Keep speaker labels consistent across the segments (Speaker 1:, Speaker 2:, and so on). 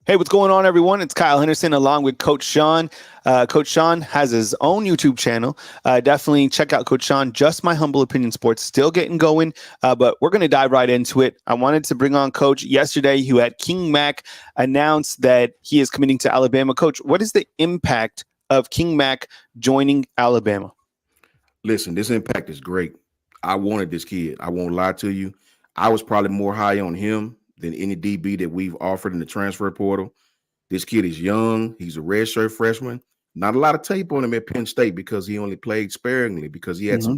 Speaker 1: Hey, what's going on, everyone? It's Kyle Henderson along with Coach Sean. Coach Sean has his own YouTube channel. Definitely check out Coach Sean. Just My Humble Opinion Sports. Still getting going, but we're going to dive right into it. I wanted to bring on Coach yesterday, who had King Mack announce that he is committing to Alabama. Coach, what is the impact of King Mack joining Alabama?
Speaker 2: Listen, this impact is great. I wanted this kid. I won't lie to you. I was probably more high on him than any DB that we've offered in the transfer portal. This kid is young. He's a redshirt freshman. Not a lot of tape on him at Penn State because he only played sparingly because he had
Speaker 1: Mm-hmm.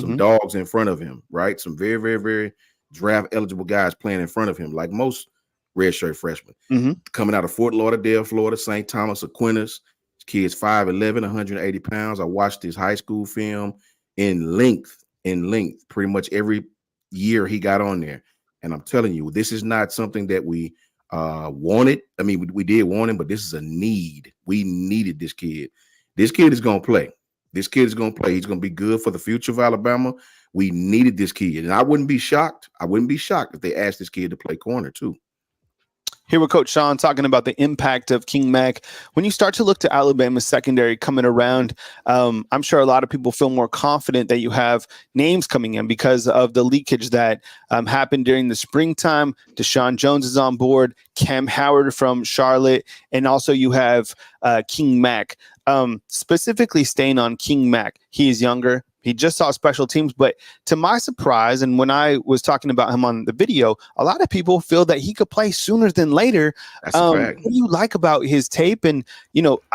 Speaker 2: some dogs in front of him, right? Some very, very, very draft eligible guys playing in front of him, like most redshirt freshmen.
Speaker 1: Mm-hmm.
Speaker 2: Coming out of Fort Lauderdale, Florida, St. Thomas Aquinas. This kid's 5'11", 180 pounds. I watched his high school film in length, pretty much every year he got on there. And I'm telling you, this is not something that we wanted. I mean, we did want him, but this is a need. We needed this kid. This kid is going to play. This kid is going to play. He's going to be good for the future of Alabama. We needed this kid. And I wouldn't be shocked. If they asked this kid to play corner too.
Speaker 1: Here with Coach Sean talking about the impact of King Mack. When you start to look to Alabama's secondary coming around, I'm sure a lot of people feel more confident that you have names coming in because of the leakage that happened during the springtime. Deshaun Jones is on board, Cam Howard from Charlotte, and also you have King Mack. Specifically staying on King Mack, he is younger. He just saw special teams, but to my surprise, and when I was talking about him on the video, a lot of people feel that he could play sooner than later.
Speaker 2: That's a fact.
Speaker 1: What do you like about his tape? And,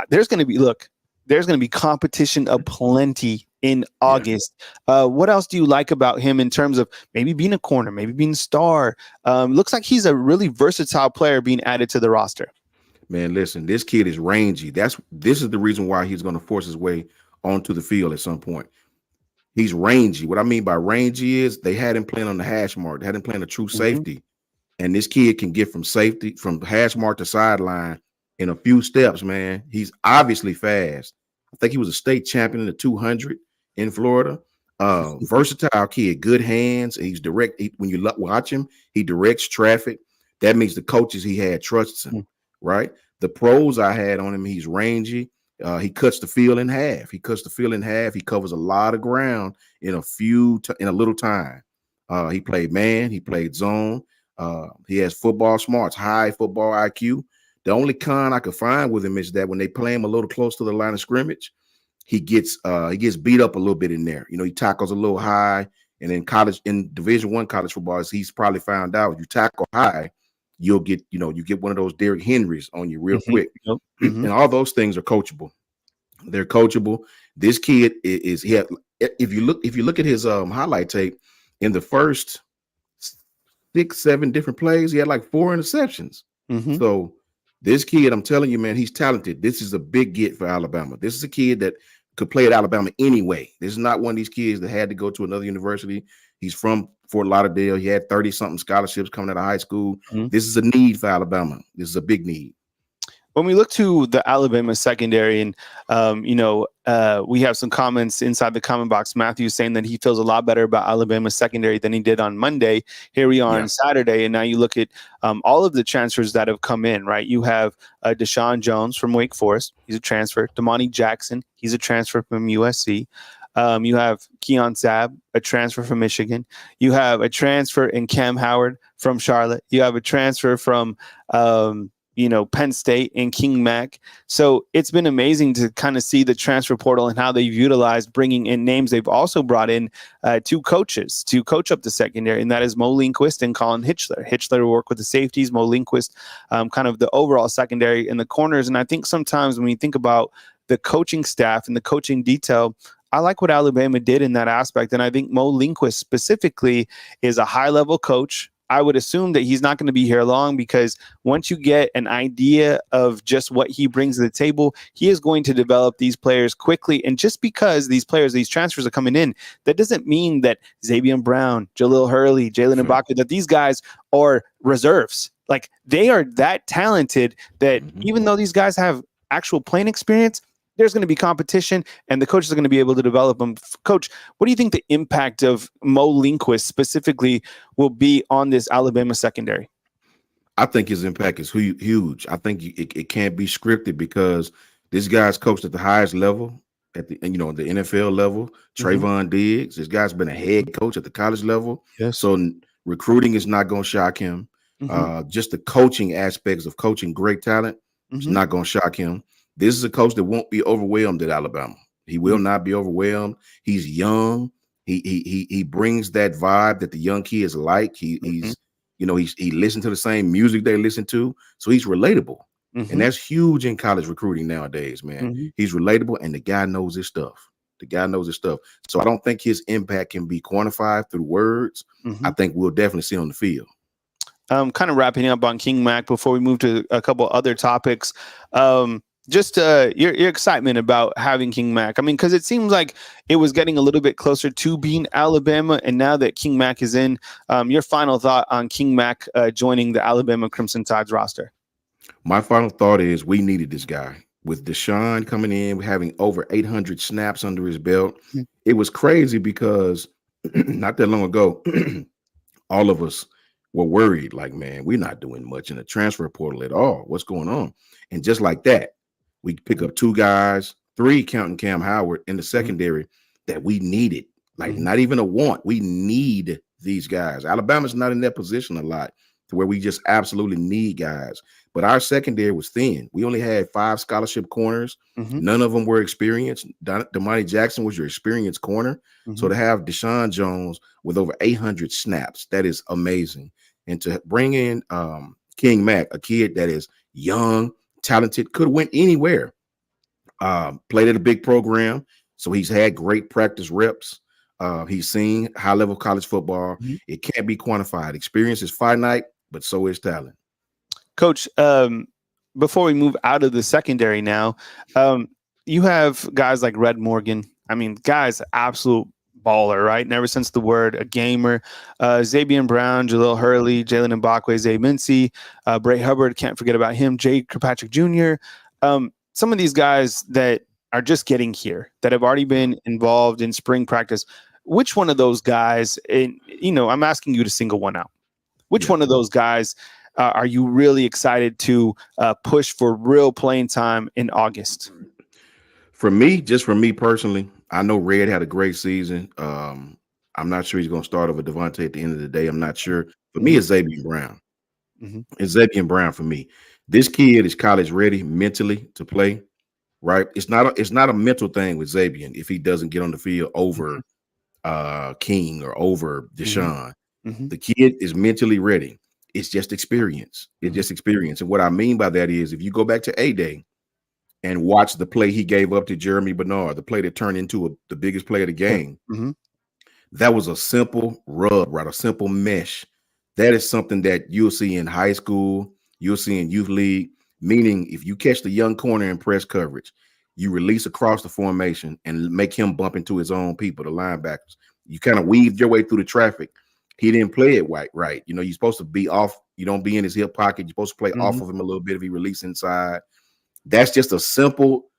Speaker 1: there's going to be competition aplenty in August. Yeah. What else do you like about him in terms of maybe being a corner, maybe being a star? Looks like he's a really versatile player being added to the roster.
Speaker 2: Man, listen, this kid is rangy. This is the reason why he's going to force his way onto the field at some point. He's rangy. What I mean by rangy is they had him playing on the hash mark. They had him playing a true safety. And this kid can get from hash mark to sideline in a few steps, man. He's obviously fast. I think he was a state champion in the 200 in Florida. Versatile kid, good hands. He's direct. When you watch him, he directs traffic. That means the coaches he had trusts him, right? The pros I had on him, he's rangy. He cuts the field in half. He covers a lot of ground in a little time. He played man. He played zone. He has football smarts, high football IQ. The only con I could find with him is that when they play him a little close to the line of scrimmage, he gets beat up a little bit in there. He tackles a little high. And in Division I college football, he's probably found out if you tackle high, you get one of those Derrick Henrys on you real quick. And all those things are coachable. They're coachable. This kid if you look at his highlight tape in the first 6-7 different plays, he had like 4 interceptions. So this kid, I'm telling you, man, he's talented. This is a big get for Alabama. This is a kid that could play at Alabama anyway. This is not one of these kids that had to go to another university. He's from Fort Lauderdale. He had 30-something scholarships coming out of high school. This is a need for Alabama. This is a big need.
Speaker 1: When we look to the Alabama secondary, and we have some comments inside the comment box. Matthew saying that he feels a lot better about Alabama secondary than he did on Monday. Here we are on Saturday, and now you look at all of the transfers that have come in. Right, you have Deshaun Jones from Wake Forest. He's a transfer. Damani Jackson. He's a transfer from USC. You have Keon Sabb, a transfer from Michigan. You have a transfer in Cam Howard from Charlotte. You have a transfer from Penn State and King Mack. So it's been amazing to kind of see the transfer portal and how they've utilized bringing in names. They've also brought in 2 coaches to coach up the secondary, and that is Mo Lindquist and Colin Hitchler. Hitchler will work with the safeties, Mo Lindquist kind of the overall secondary and the corners. And I think sometimes when you think about the coaching staff and the coaching detail, I like what Alabama did in that aspect. And I think Mo Lindquist specifically is a high-level coach. I would assume that he's not going to be here long because once you get an idea of just what he brings to the table, he is going to develop these players quickly. And just because these transfers are coming in, that doesn't mean that Xavier Brown, Jalil Hurley, Jalen Ibaka, that these guys are reserves. Like, they are that talented that even though these guys have actual playing experience, there's going to be competition, and the coaches are going to be able to develop them. Coach, what do you think the impact of Mo Lindquist specifically will be on this Alabama secondary?
Speaker 2: I think his impact is huge. I think it can't be scripted because this guy's coached at the highest level, at the the NFL level.
Speaker 1: Mhm.
Speaker 2: Trayvon Diggs. This guy's been a head coach at the college level.
Speaker 1: Yes.
Speaker 2: So recruiting is not going to shock him.
Speaker 1: Mhm.
Speaker 2: Just the coaching aspects of coaching great talent is
Speaker 1: Mhm.
Speaker 2: not going to shock him. This is a coach that won't be overwhelmed at Alabama. He will not be overwhelmed. He's young. He brings that vibe that the young kids like.
Speaker 1: Mhm.
Speaker 2: He listened to the same music they listen to, so he's relatable, and
Speaker 1: Mhm.
Speaker 2: that's huge in college recruiting nowadays, man.
Speaker 1: Mhm.
Speaker 2: He's relatable, and the guy knows his stuff. The guy knows his stuff. So I don't think his impact can be quantified through words. I
Speaker 1: Mhm.
Speaker 2: think we'll definitely see on the field.
Speaker 1: Kind of wrapping up on King Mack before we move to a couple other topics. Just your excitement about having King Mack. I mean, because it seems like it was getting a little bit closer to being Alabama, and now that King Mack is in, your final thought on King Mack joining the Alabama Crimson Tide's roster?
Speaker 2: My final thought is we needed this guy. With Deshaun coming in, having over 800 snaps under his belt,
Speaker 1: Mhm.
Speaker 2: it was crazy because not that long ago, all of us were worried, like, man, we're not doing much in the transfer portal at all. What's going on? And just like that, we pick up two guys, three counting Cam Howard in the
Speaker 1: Mhm.
Speaker 2: secondary that we needed. Like,
Speaker 1: Mhm.
Speaker 2: not even a want. We need these guys. Alabama's not in that position a lot to where we just absolutely need guys. But our secondary was thin. We only had 5 scholarship corners.
Speaker 1: Mhm.
Speaker 2: None of them were experienced. Damani Jackson was your experienced corner. So
Speaker 1: Mhm.
Speaker 2: to have Deshaun Jones with over 800 snaps, that is amazing. And to bring in King Mack, a kid that is young, talented, could win anywhere. Played at a big program, so he's had great practice reps. He's seen high level college football.
Speaker 1: Mhm.
Speaker 2: It can't be quantified. Experience is finite, but so is talent.
Speaker 1: Coach, before we move out of the secondary now, um, you have guys like Red Morgan. I mean, guys, absolute baller, right? And ever since the word, a gamer. Zabian Brown, Jalil Hurley, Jalen Mbakwe, Zay Mincy, Bray Hubbard, can't forget about him, Jay Kirkpatrick Jr. Some of these guys that are just getting here, that have already been involved in spring practice. Which one of those guys, and I'm asking you to single one out. Which
Speaker 2: Yeah.
Speaker 1: one of those guys are you really excited to push for real playing time in August?
Speaker 2: For me personally, I know Red had a great season. I'm not sure he's going to start over Devontae at the end of the day. I'm not sure. For me,
Speaker 1: Mhm.
Speaker 2: it's Xavier Brown.
Speaker 1: Mhm.
Speaker 2: It's Xavier Brown for me. This kid is college ready mentally to play. Right? It's not a mental thing with Xavier if he doesn't get on the field over King or over
Speaker 1: Mhm.
Speaker 2: Deshaun.
Speaker 1: Mhm.
Speaker 2: The kid is mentally ready. It's just experience. It's
Speaker 1: Mhm.
Speaker 2: just experience. And what I mean by that is if you go back to A-Day and watch the play he gave up to Jeremy Bernard, the play that turned into the biggest play of the
Speaker 1: Yeah.
Speaker 2: game,
Speaker 1: Mhm.
Speaker 2: that was a simple rub, right? A simple mesh. That is something that you'll see in high school, you'll see in youth league, meaning if you catch the young corner in press coverage, you release across the formation and make him bump into his own people, the linebackers. You kind of weaved your way through the traffic. He didn't play it right. You're supposed to be off. You don't be in his hip pocket. You're supposed to play off
Speaker 1: Mhm.
Speaker 2: of him a little bit if he release inside. That's just a simple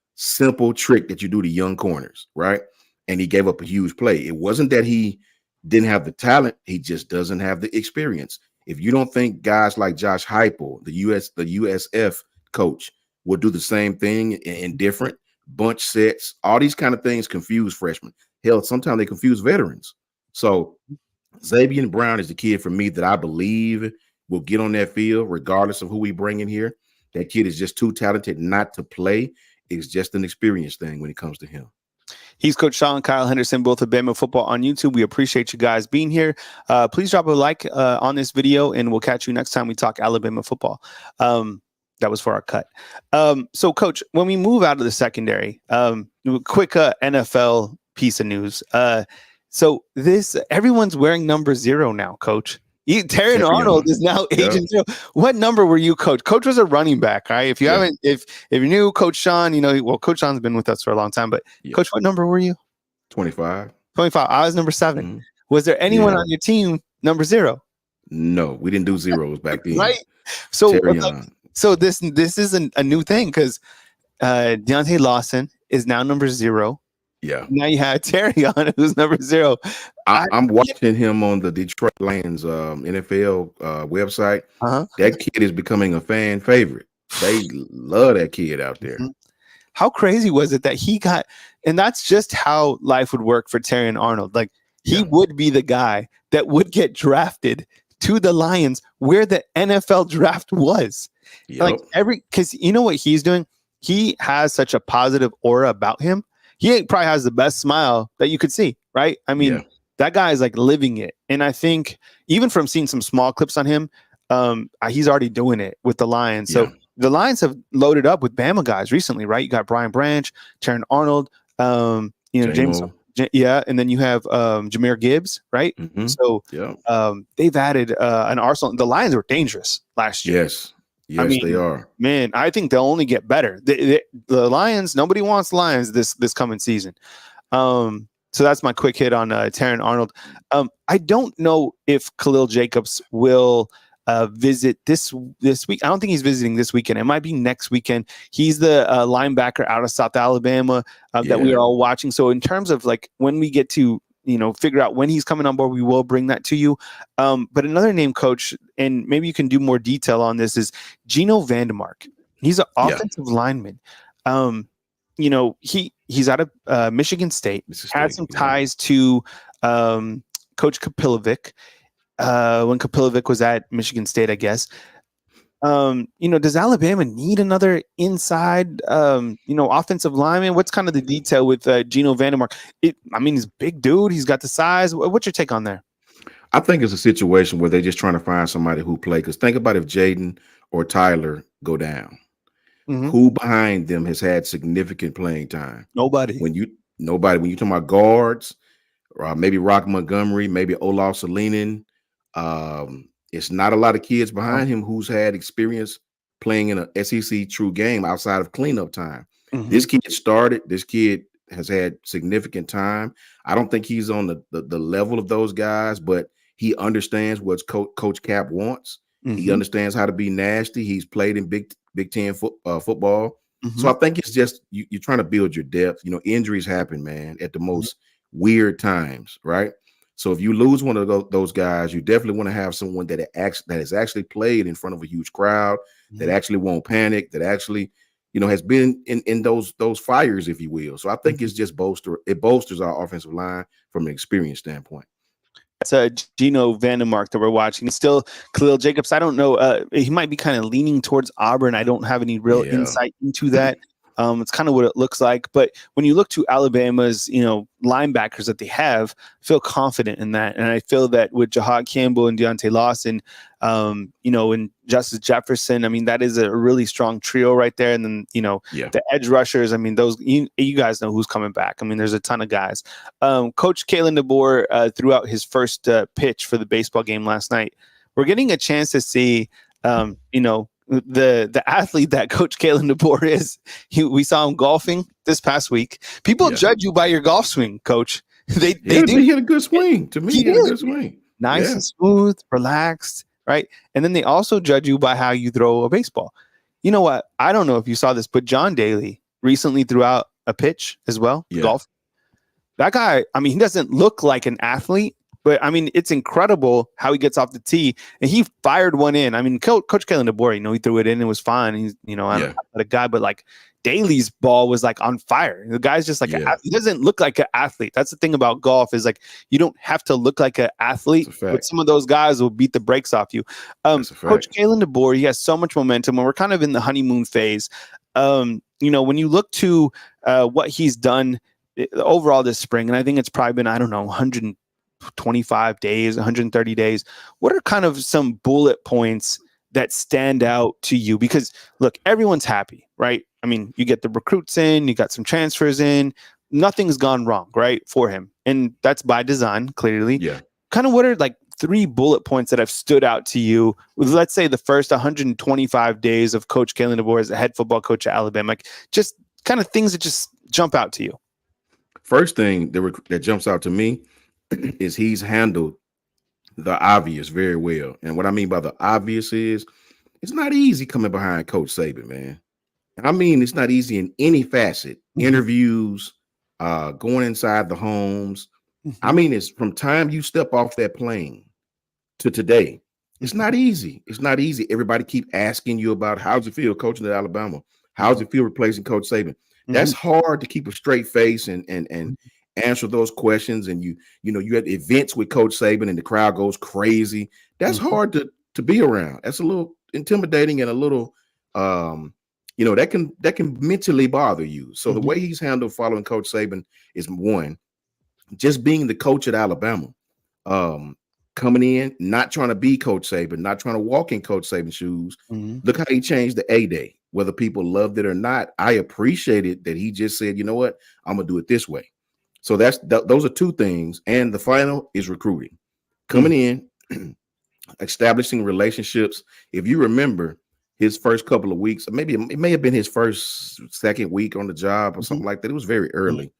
Speaker 2: trick that you do to young corners, right? And he gave up a huge play. It wasn't that he didn't have the talent, he just doesn't have the experience. If you don't think guys like Josh Heupel, the USF coach, will do the same thing in different bunch sets, all these kind of things confuse freshmen. Hell, sometimes they confuse veterans. So Xavier Brown is the kid for me that I believe will get on that field regardless of who we bring in here. That kid is just too talented not to play. It's just an experience thing when it comes to him.
Speaker 1: He's Coach Sean, Kyle Henderson, both of Bama Football on YouTube. We appreciate you guys being here. Please drop a like on this video, and we'll catch you next time we talk Alabama football. That was for our cut. So, Coach, when we move out of the secondary, quick NFL piece of news. So everyone's wearing number 0 now, Coach. Terran Arnold is now Agent 0. What number were you, Coach? Coach was a running back, right? If you haven't, if you knew Coach Sean, Coach Sean's been with us for a long time. But Coach, what number were you?
Speaker 2: 25.
Speaker 1: 25. I was number 7.
Speaker 2: Mm-hmm.
Speaker 1: Was there anyone on your team number 0?
Speaker 2: No, we didn't do zeros back then.
Speaker 1: Right. So,
Speaker 2: Terrion.
Speaker 1: so this is a new thing because Deontay Lawson is now number 0.
Speaker 2: Yeah.
Speaker 1: Now you had Terry on it, who's number 0.
Speaker 2: I'm watching him on the Detroit Lions NFL website.
Speaker 1: Uh-huh.
Speaker 2: That kid is becoming a fan favorite. They love that kid out there.
Speaker 1: Mhm. How crazy was it that he got, and that's just how life would work for Terry and Arnold. Like he
Speaker 2: Yeah.
Speaker 1: would be the guy that would get drafted to the Lions where the NFL draft was. Like
Speaker 2: Yep.
Speaker 1: because you know what he's doing? He has such a positive aura about him. He probably has the best smile that you could see, right? I mean,
Speaker 2: Yeah.
Speaker 1: that guy is like living it. And I think even from seeing some small clips on him, he's already doing it with the Lions. So
Speaker 2: Yeah.
Speaker 1: the Lions have loaded up with Bama guys recently, right? You got Brian Branch, Terran Arnold, James,
Speaker 2: J-Mo.
Speaker 1: yeah, and then you have Jahmyr Gibbs, right?
Speaker 2: Mm-hmm.
Speaker 1: So
Speaker 2: Yeah.
Speaker 1: they've added an arsenal. The Lions were dangerous last year.
Speaker 2: Yes.
Speaker 1: I
Speaker 2: Yes,
Speaker 1: mean,
Speaker 2: they are.
Speaker 1: man, I think they'll only get better. The Lions, nobody wants Lions this coming season. So that's my quick hit on Terran Arnold. I don't know if Khalil Jacobs will visit this week. I don't think he's visiting this weekend. It might be next weekend. He's the linebacker out of South Alabama that we are all watching. So in terms of like when we get to figure out when he's coming on board, we will bring that to you. But another name, Coach, and maybe you can do more detail on this, is Geno Vandemark. He's an offensive lineman. He's out of Michigan State. Had some ties to Coach Kapilovic when Kapilovic was at Michigan State, I guess. Does Alabama need another inside, offensive lineman? What's kind of the detail with Geno Vandemark? He's a big dude. He's got the size. What's your take on there?
Speaker 2: I think it's a situation where they're just trying to find somebody who play. Because think about if Jaden or Tyler go down, who behind them has had significant playing time?
Speaker 1: Nobody.
Speaker 2: When you talking about guards, maybe Rock Montgomery, maybe Olaf Salinen. It's not a lot of kids behind him who's had experience playing in a SEC true game outside of cleanup time. This kid started. This kid has had significant time. I don't think he's on the level of those guys, but he understands what Coach Cap wants. He understands how to be nasty. He's played in Big Ten football. So I think it's just you're trying to build your depth. Injuries happen, man, at the most weird times, right? So if you lose one of those guys, you definitely want to have someone that has actually played in front of a huge crowd, that actually won't panic, that actually, has been in those fires, if you will. So I think it's just bolsters our offensive line from an experience standpoint.
Speaker 1: It's Geno Vandemark that we're watching. It's still Khalil Jacobs. I don't know. He might be kind of leaning towards Auburn. I don't have any real insight into that. It's kind of what it looks like. But when you look to Alabama's, linebackers that they have, I feel confident in that. And I feel that with Jahad Campbell and Deontay Lawson, and Justice Jefferson, that is a really strong trio right there. And then, the edge rushers, those, you guys know who's coming back. There's a ton of guys. Coach Kalen DeBoer threw out his first pitch for the baseball game last night. We're getting a chance to see, the athlete that Coach Kalen DeBoer is. We saw him golfing this past week. People judge you by your golf swing, Coach. They do.
Speaker 2: He had a good swing. To me, he had a good swing.
Speaker 1: Nice and smooth, relaxed, right? And then they also judge you by how you throw a baseball. You know what? I don't know if you saw this, but John Daly recently threw out a pitch as well. Golf. That guy, he doesn't look like an athlete, but it's incredible how he gets off the tee, and he fired one in. Coach Kalen DeBoer, he threw it in, it was fine. He's, I'm not a guy, but like Daly's ball was like on fire. The guy's just like he doesn't look like an athlete. That's the thing about golf is like you don't have to look like an athlete, but some of those guys will beat the brakes off you. Coach Kalen DeBoer, he has so much momentum, and we're kind of in the honeymoon phase. When you look to what he's done overall this spring, and I think it's probably been 125 days, 130 days. What are kind of some bullet points that stand out to you? Because look, everyone's happy, right? You get the recruits in, you got some transfers in, nothing's gone wrong, right, for him. And that's by design, clearly. Yeah. Kind of what are like 3 bullet points that have stood out to you with, let's say, the first 125 days of Coach Kalen DeBoer as the head football coach at Alabama? Like just kind of things that just jump out to you.
Speaker 2: First thing that jumps out to me is he's handled the obvious very well. And what I mean by the obvious is it's not easy coming behind Coach Saban, man. It's not easy in any facet, interviews, going inside the homes. I
Speaker 1: Mhm,
Speaker 2: mean, it's from time you step off that plane to today. It's
Speaker 1: mhm,
Speaker 2: not easy. It's not easy. Everybody keep asking you about how's it feel coaching at Alabama? How's
Speaker 1: mhm,
Speaker 2: it feel replacing Coach Saban? That's
Speaker 1: mhm,
Speaker 2: hard to keep a straight face and answer those questions. And you had events with Coach Saban and the crowd goes crazy. That's
Speaker 1: mhm,
Speaker 2: hard to be around. That's a little intimidating and a little that can mentally bother you. So the
Speaker 1: mhm,
Speaker 2: way he's handled following Coach Saban is one, just being the coach at Alabama, um, coming in, not trying to be Coach Saban, not trying to walk in Coach Saban's shoes.
Speaker 1: mhm,
Speaker 2: Look how he changed the A Day. Whether people loved it or not, I appreciated that he just said, you know what, I'm gonna do it this way. So those are two things. And the final is recruiting,
Speaker 1: mhm,
Speaker 2: coming in, establishing relationships. If you remember his first couple of weeks, maybe it may have been his first, second week on the job or
Speaker 1: mhm,
Speaker 2: something like that. It was very
Speaker 1: mhm.
Speaker 2: early.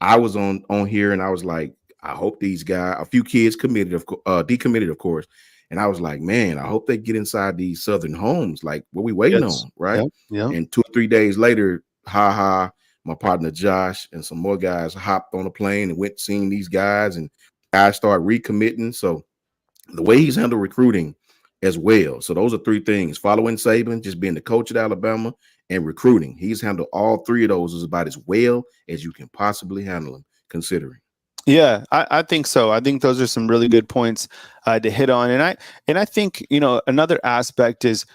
Speaker 2: I was on here and I was like, I hope these guys, a few kids decommitted, of course. And I was like, man, I hope they get inside these southern homes. Like, what we waiting
Speaker 1: Yes.
Speaker 2: on, right?
Speaker 1: Yep. Yep.
Speaker 2: And 2 or 3 days later, my partner Josh and some more guys hopped on a plane and went seeing these guys, and guys started recommitting. So the way he's handled recruiting as well. So those are three things: following Saban, just being the coach at Alabama, and recruiting. He's handled all three of those is about as well as you can possibly handle them, considering.
Speaker 1: Yeah, I think so. I think those are some really good points to hit on, and I think another aspect is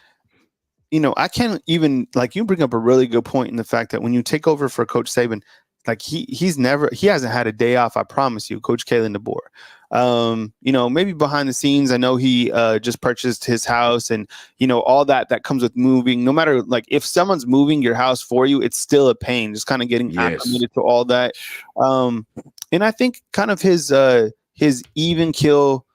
Speaker 1: I can't even like you bring up a really good point in the fact that when you take over for Coach Saban, like he hasn't had a day off. I promise you, Coach Kalen DeBoer. Maybe behind the scenes, I know he just purchased his house, and all that comes with moving. No matter like if someone's moving your house for you, it's still a pain. Just kind of getting
Speaker 2: Yes.
Speaker 1: acclimated to all that. Um, and I think kind of his even kill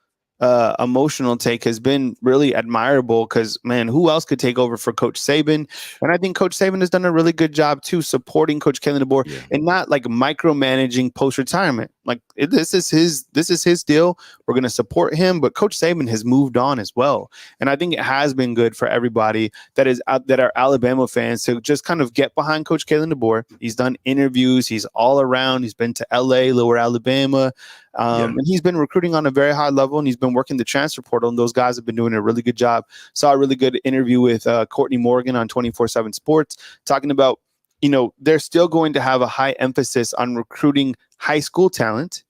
Speaker 1: emotional take has been really admirable because, man, who else could take over for Coach Saban? And I think Coach Saban has done a really good job too supporting Coach Kellen DeBoer
Speaker 2: Yeah.
Speaker 1: and not like micromanaging post retirement. Like this is his deal. We're going to support him, but Coach Saban has moved on as well, and I think it has been good for everybody that are Alabama fans to just kind of get behind Coach Kellen DeBoer. He's done interviews. He's all around. He's been to L.A., Lower Alabama.
Speaker 2: Yeah.
Speaker 1: And he's been recruiting on a very high level, and he's been working the transfer portal, and those guys have been doing a really good job. Saw a really good interview with Courtney Morgan on 24/7 Sports, talking about, they're still going to have a high emphasis on recruiting high school talent,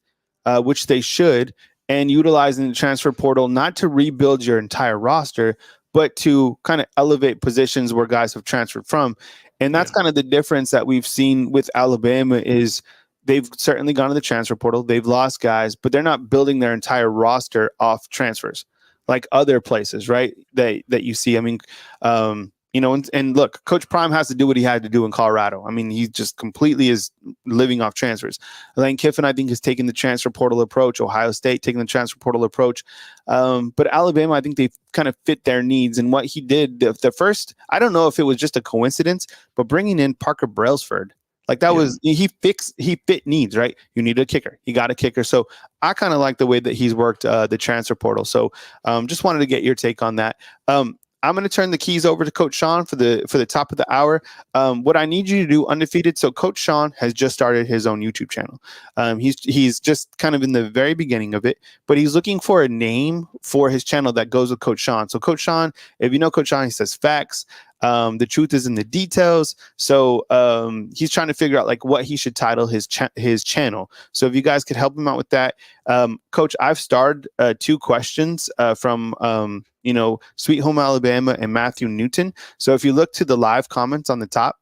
Speaker 1: which they should, and utilizing the transfer portal not to rebuild your entire roster, but to kind of elevate positions where guys have transferred from. And that's
Speaker 2: Yeah.
Speaker 1: kind of the difference that we've seen with Alabama is they've certainly gone to the transfer portal. They've lost guys, but they're not building their entire roster off transfers like other places, right? That you see. I mean, and look, Coach Prime has to do what he had to do in Colorado. I mean, he just completely is living off transfers. Lane Kiffin, I think, is taking the transfer portal approach. Ohio State taking the transfer portal approach. But Alabama, I think they've kind of fit their needs. And what he did, the first, I don't know if it was just a coincidence, but bringing in Parker Brailsford, like that
Speaker 2: Yeah.
Speaker 1: was he fit needs, right? You need a kicker, he got a kicker. So I kind of like the way that he's worked the transfer portal. So just wanted to get your take on that. I'm going to turn the keys over to Coach Sean for the top of the hour. What I need you to do, undefeated. So Coach Sean has just started his own YouTube channel. He's just kind of in the very beginning of it, but he's looking for a name for his channel that goes with Coach Sean. So Coach Sean, if you know Coach Sean, he says facts. The truth is in the details. So he's trying to figure out like what he should title his channel. So if you guys could help him out with that, Coach, I've starred 2 questions from Sweet Home Alabama and Matthew Newton. So if you look to the live comments on the top,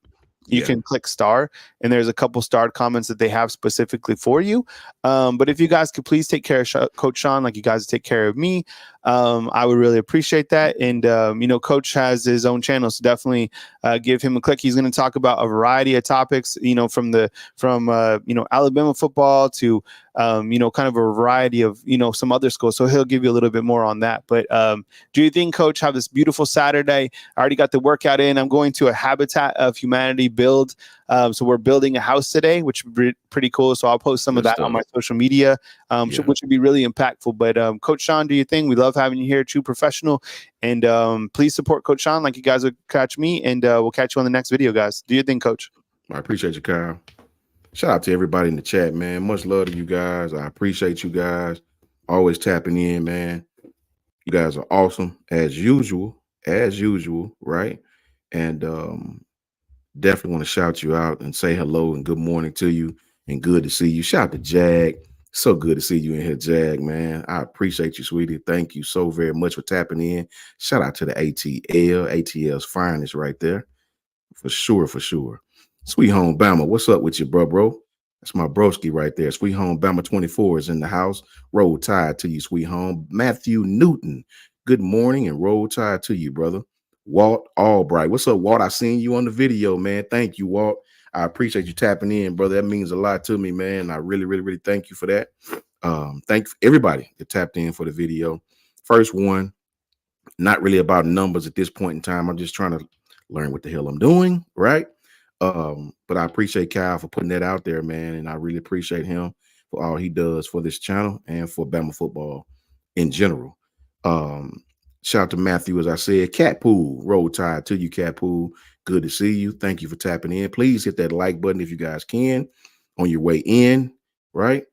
Speaker 1: you
Speaker 2: Yeah.
Speaker 1: can click star, and there's a couple starred comments that they have specifically for you. But if you guys could please take care of Coach Sean like you guys take care of me, I would really appreciate that. And, Coach has his own channel, so definitely give him a click. He's going to talk about a variety of topics, from Alabama football to, kind of a variety of, some other schools. So he'll give you a little bit more on that. But do you think, Coach, have this beautiful Saturday? I already got the workout in. I'm going to a Habitat of Humanity build. So we're building a house today, which would be pretty cool. So I'll post some of that on my social media, which would be really impactful. But Coach Sean, do your thing. We love having you here, true professional. And please support Coach Sean like you guys would catch me. And we'll catch you on the next video, guys. Do your thing, Coach.
Speaker 2: I appreciate you, Kyle. Shout out to everybody in the chat, man. Much love to you guys. I appreciate you guys always tapping in, man. You guys are awesome as usual, right? And definitely want to shout you out and say hello and good morning to you and good to see you. Shout out to Jag. So good to see you in here, Jag, man. I appreciate you, sweetie. Thank you so very much for tapping in. Shout out to the ATL. ATL's finest right there. For sure, for sure. Sweet Home Bama, what's up with you, bro? That's my broski right there. Sweet Home Bama 24 is in the house. Roll Tide to you, Sweet Home. Matthew Newton, good morning and roll tide to you, brother. Walt Albright, what's up, Walt? I seen you on the video, man. Thank you, Walt. I appreciate you tapping in, brother. That means a lot to me, man. I really, really, really thank you for that. Thank everybody that tapped in for the video. First one, not really about numbers at this point in time. I'm just trying to learn what the hell I'm doing, right? But I appreciate Kyle for putting that out there, man, and I really appreciate him for all he does for this channel and for Bama football in general. Shout out to Matthew, as I said. Cat Pool, roll tide to you, Cat Pool. Good to see you. Thank you for tapping in. Please hit that like button if you guys can on your way in, right?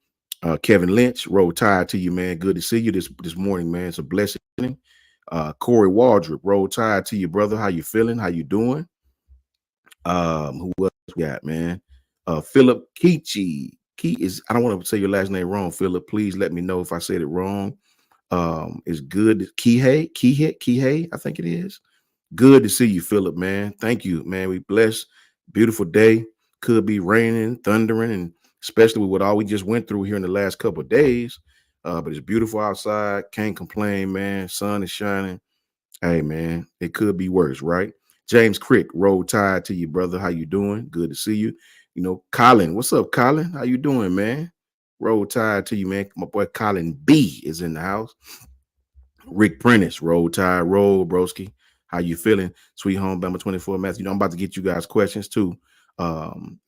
Speaker 2: Kevin Lynch, roll tide to you, man. Good to see you this morning, man. It's a blessing. Corey Waldrop, roll tide to you, brother. How you feeling? How you doing? Who else we got, man? Philip Kichi. Key is, I don't want to say your last name wrong, Philip. Please let me know if I said it wrong. It's good. Kihei, I think it is. Good to see you, Philip, man. Thank you, man. We blessed. Beautiful day. Could be raining, thundering, and especially with what all we just went through here in the last couple of days. But it's beautiful outside. Can't complain, man. Sun is shining. Hey, man, it could be worse, right? James Crick, roll tide to you, brother. How you doing? Good to see you. You know, Colin, what's up, Colin? How you doing, man? Roll tide to you, man. My boy Colin B is in the house. Rick Prentice, roll tide, roll, broski. How you feeling? Sweet Home Bama 24, Matthew. You know, I'm about to get you guys questions too.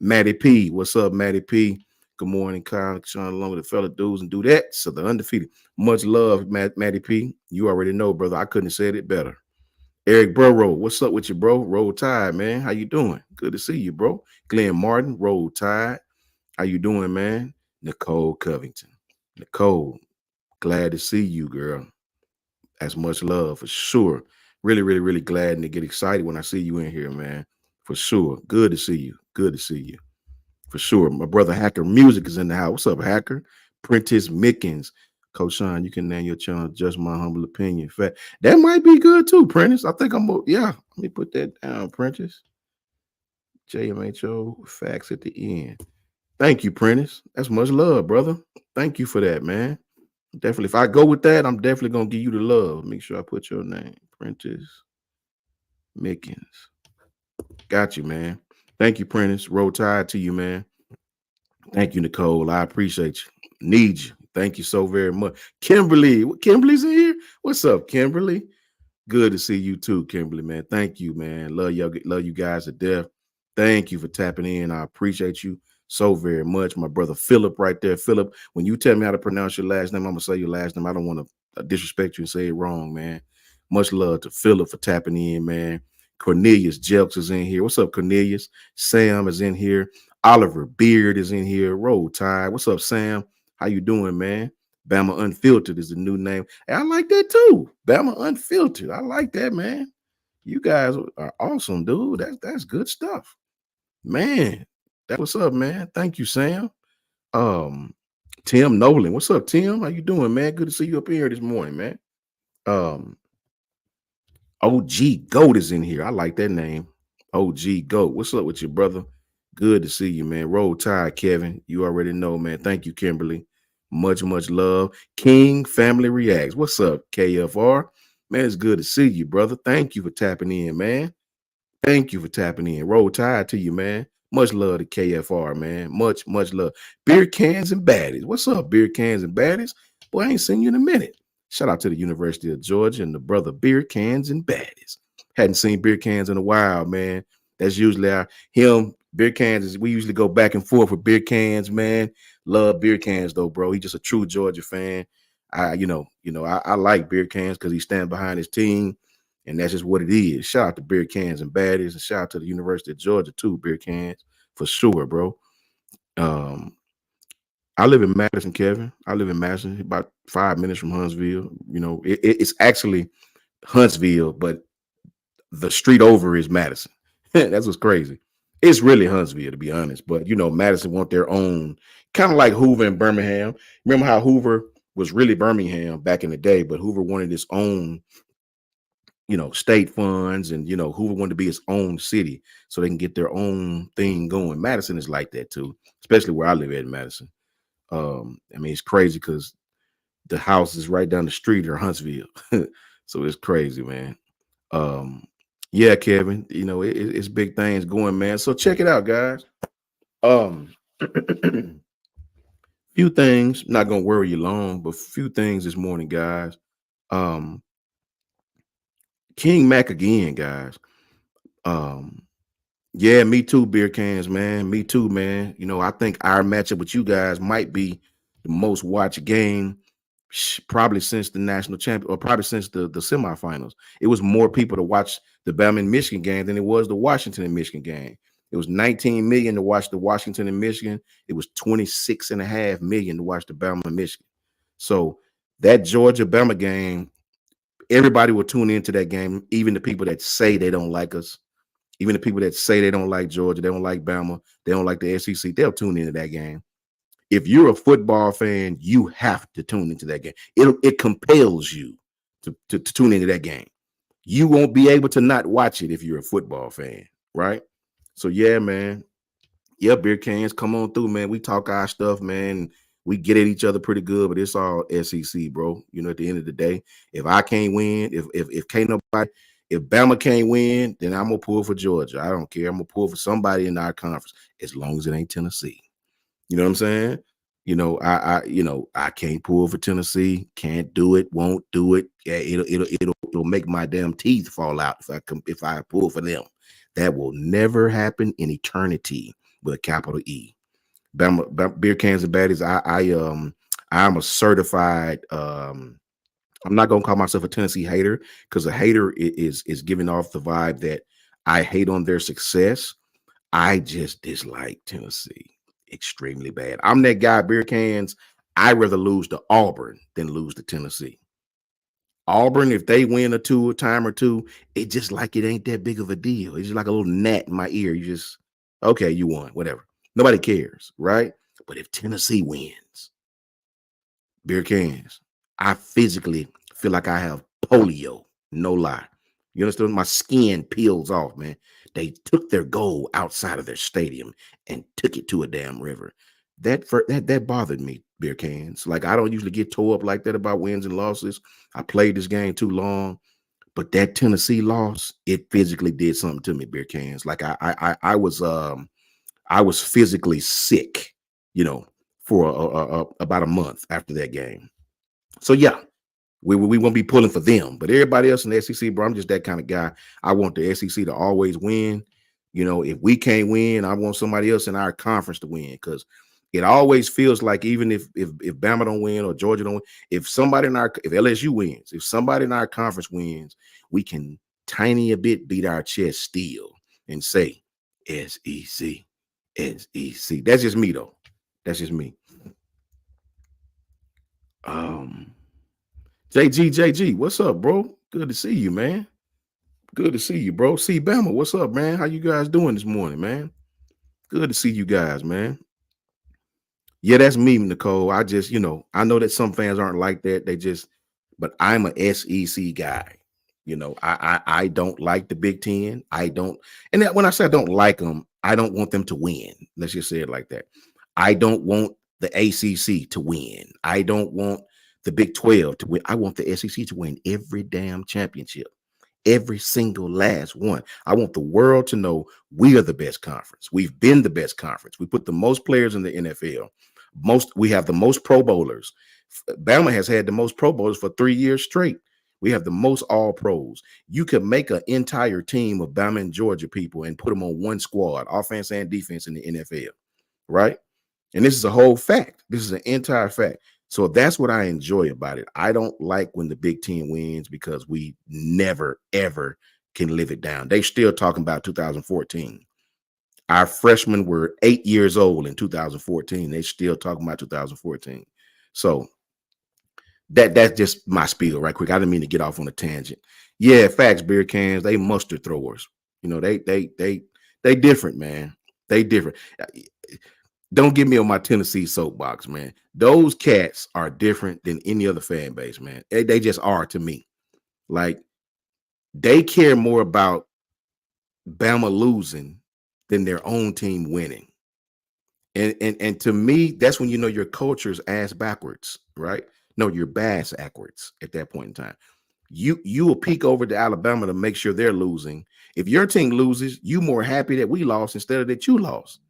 Speaker 2: Matty P, what's up, Matty P? Good morning, Kyle. Sean, along with the fellow dudes and do that. So the undefeated. Much love, Matty P. You already know, brother. I couldn't have said it better. Eric Burrow, what's up with you, bro? Roll Tide, man. How you doing? Good to see you, bro. Glenn Martin, Roll Tide. How you doing, man? Nicole Covington. Nicole, glad to see you, girl. As much love for sure. Really, really, really glad and to get excited when I see you in here, man. For sure. Good to see you. Good to see you. For sure. My brother Hacker Music is in the house. What's up, Hacker? Prentice Mickens. Coach Sean, you can name your channel Just My Humble Opinion. In fact, that might be good too, Prentice. I think yeah. Let me put that down, Prentice. JMHO facts at the end. Thank you, Prentice. That's much love, brother. Thank you for that, man. Definitely. If I go with that, I'm definitely gonna give you the love. Make sure I put your name, Prentice Mickens. Got you, man. Thank you, Prentice. Roll Tide to you, man. Thank you, Nicole. I appreciate you. Need you. Thank you so very much. Kimberly. Kimberly's in here. What's up, Kimberly? Good to see you too, Kimberly, man. Thank you, man. Love you guys to death. Thank you for tapping in. I appreciate you so very much. My brother Philip right there. Philip, when you tell me how to pronounce your last name, I'm gonna say your last name. I don't want to disrespect you and say it wrong, man. Much love to Philip for tapping in, man. Cornelius Jelks is in here. What's up, Cornelius? Sam is in here. Oliver Beard is in here. Roll Tide. What's up, Sam? How you doing, man? Bama Unfiltered is the new name. Hey, I like that too. Bama Unfiltered. I like that, man. You guys are awesome, dude. That's good stuff. Man, that's what's up, man. Thank you, Sam. Tim Nolan. What's up, Tim? How you doing, man? Good to see you up here this morning, man. OG Goat is in here. I like that name. OG Goat. What's up with you, brother? Good to see you, man. Roll Tide, Kevin. You already know, man. Thank you, Kimberly. Much, much love. King Family Reacts. What's up, KFR? Man, it's good to see you, brother. Thank you for tapping in, man. Thank you for tapping in. Roll Tide to you, man. Much love to KFR, man. Much, much love. Beer Cans and Baddies. What's up, Beer Cans and Baddies? Boy, I ain't seen you in a minute. Shout out to the University of Georgia and the brother Beer Cans and Baddies. Hadn't seen Beer Cans in a while, man. That's usually him. Beer Cans we usually go back and forth with Beer Cans, man. Love Beer Cans though, bro. He's just a true Georgia fan. I like Beer Cans because he stands behind his team, and that's just what it is. Shout out to Beer Cans and Baddies, and shout out to the University of Georgia too, Beer Cans for sure, bro. Um, I live in Madison, Kevin. I live in Madison, about 5 minutes from Huntsville. You know, it's actually Huntsville, but the street over is Madison. That's what's crazy. It's really Huntsville, to be honest. But you know, Madison want their own, kind of like Hoover and Birmingham. Remember how Hoover was really Birmingham back in the day, but Hoover wanted its own, you know, state funds, and you know, Hoover wanted to be its own city so they can get their own thing going. Madison is like that too, especially where I live at in Madison. I mean, it's crazy because the house is right down the street or Huntsville. So it's crazy, man. Um, yeah, Kevin, you know, it's big things going, man. So check it out, guys. Um, few things, not gonna worry you long, but few things this morning, guys. Um, King Mack again, guys. Um, yeah, me too, beer cans, man. Me too, man. You know, I think our matchup with you guys might be the most watched game probably since the national champion, or probably since the semifinals. It was more people to watch the Bama and Michigan game than it was the Washington and Michigan game. It was 19 million to watch the Washington and Michigan. It was 26.5 million to watch the Bama and Michigan. So that Georgia Bama game, everybody will tune into that game, even the people that say they don't like us, even the people that say they don't like Georgia, they don't like Bama, they don't like the SEC, they'll tune into that game. If you're a football fan, you have to tune into that game. It compels you to tune into that game. You won't be able to not watch it if you're a football fan, right? So yeah, man. Yeah, beer cans, come on through, man. We talk our stuff, man. We get at each other pretty good, but it's all SEC, bro. You know, at the end of the day, if I can't win, if can't nobody, if Bama can't win, then I'm gonna pull for Georgia. I don't care. I'm gonna pull for somebody in our conference, as long as it ain't Tennessee. You know what I'm saying? I can't pull for Tennessee. Can't do it. Won't do it. Yeah, it'll make my damn teeth fall out if I pull for them. That will never happen in eternity with a capital E. Beer cans and baddies. I'm a certified. I'm not gonna call myself a Tennessee hater, because a hater is giving off the vibe that I hate on their success. I just dislike Tennessee extremely bad. I'm that guy, beer cans. I'd rather lose to Auburn than lose to Tennessee. Auburn, if they win a time or two, it just like it ain't that big of a deal. It's just like a little gnat in my ear. You just, okay, you won, whatever. Nobody cares, right? But if Tennessee wins, beer cans, I physically feel like I have polio. No lie. You understand? My skin peels off, man. They took their goal outside of their stadium and took it to a damn river. That bothered me, beer cans. Like, I don't usually get tore up like that about wins and losses. I played this game too long, but that Tennessee loss, it physically did something to me, beer cans. Like I was physically sick, you know, for about a month after that game. So yeah, we won't be pulling for them, but everybody else in the SEC, bro, I'm just that kind of guy. I want the SEC to always win. You know, if we can't win, I want somebody else in our conference to win, because it always feels like, even if Bama don't win or Georgia don't win, if LSU wins, if somebody in our conference wins, we can tiny a bit beat our chest still and say SEC, SEC. That's just me though. That's just me. JG, what's up, bro? Good to see you, man. Good to see you, bro. See Bama, what's up, man? How you guys doing this morning, man? Good to see you guys, man. Yeah, that's me, Nicole. I just, I know that some fans aren't like that. But I'm a SEC guy. I don't like the Big Ten. I don't, and that, when I say I don't like them, I don't want them to win. Let's just say it like that. I don't want the ACC to win. I don't want the Big 12 to win. I want the SEC to win every damn championship. Every single last one. I want the world to know we are the best conference. We've been the best conference. We put the most players in the NFL. We have the most Pro Bowlers. Bama has had the most Pro Bowlers for 3 years straight. We have the most All Pros. You could make an entire team of Bama and Georgia people and put them on one squad, offense and defense, in the NFL, right? And this is a whole fact. This is an entire fact. So that's what I enjoy about it. I don't like when the Big Ten wins, because we never, ever can live it down. They still talking about 2014. Our freshmen were 8 years old in 2014. They still talking about 2014. So that's just my spiel right quick. I didn't mean to get off on a tangent. Yeah, facts, beer cans, they mustard throwers. You know, they different, man. They different. Don't get me on my Tennessee soapbox, man. Those cats are different than any other fan base, man. They just are to me. Like they care more about Bama losing than their own team winning. And to me, that's when you know your culture's ass backwards, right? No, you're bass backwards at that point in time. You will peek over to Alabama to make sure they're losing. If your team loses, you more happy that we lost instead of that you lost.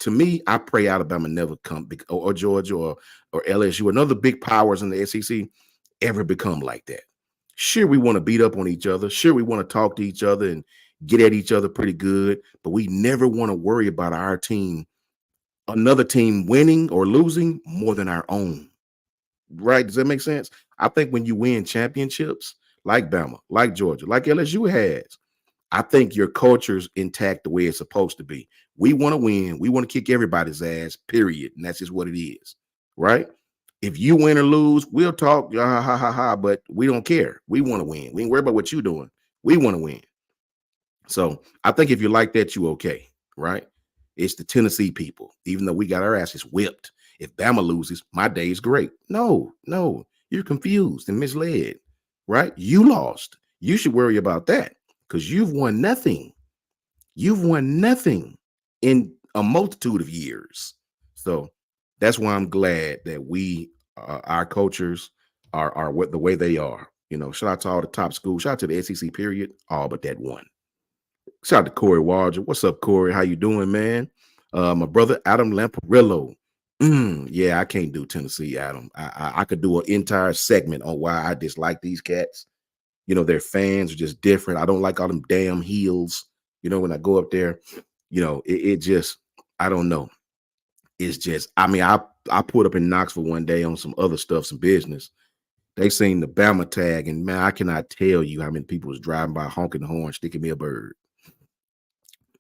Speaker 2: To me, I pray Alabama never come or Georgia or LSU, another big powers in the SEC ever become like that. Sure, we want to beat up on each other. Sure, we want to talk to each other and get at each other pretty good, but we never want to worry about our team, another team winning or losing more than our own. Right? Does that make sense? I think when you win championships like Bama, like Georgia, like LSU has, I think your culture's intact the way it's supposed to be. We want to win. We want to kick everybody's ass, period. And that's just what it is. Right? If you win or lose, we'll talk, ha ha ha ha, but we don't care. We want to win. We ain't worry about what you're doing. We want to win. So I think if you like that, you okay, right? It's the Tennessee people, even though we got our asses whipped. If Bama loses, my day is great. No, you're confused and misled, right? You lost. You should worry about that because you've won nothing. You've won nothing in a multitude of years. So that's why I'm glad that our cultures are what the way they are. You know, shout out to all the top schools. Shout out to the SEC period, all but that one. Shout out to Corey Waldron. What's up, Corey? How you doing, man? My brother Adam Lamparillo. Yeah, I can't do Tennessee, Adam. I could do an entire segment on why I dislike these cats. You know, their fans are just different. I don't like all them damn heels. You know, when I go up there, you know, it just, I don't know. It's just, I mean, I pulled up in Knoxville one day on some other stuff, some business. They seen the Bama tag, and man, I cannot tell you how many people was driving by honking the horn, sticking me a bird.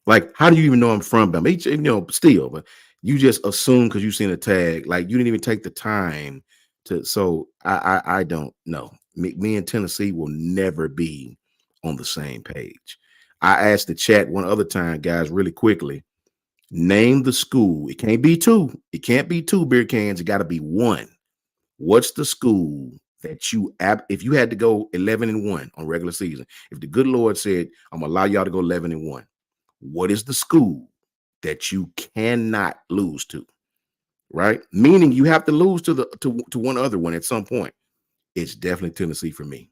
Speaker 2: Like, how do you even know I'm from Bama? You know, still, but you just assume because you seen a tag, like you didn't even take the time to. So I don't know. Me and Tennessee will never be on the same page. I asked the chat one other time, guys, really quickly. Name the school. It can't be two. It can't be two beer cans. It got to be one. What's the school that if you had to go 11-1 on regular season, if the good Lord said, I'm gonna allow y'all to go 11-1, what is the school that you cannot lose to? Right? Meaning you have to lose to one other one at some point. It's definitely Tennessee for me.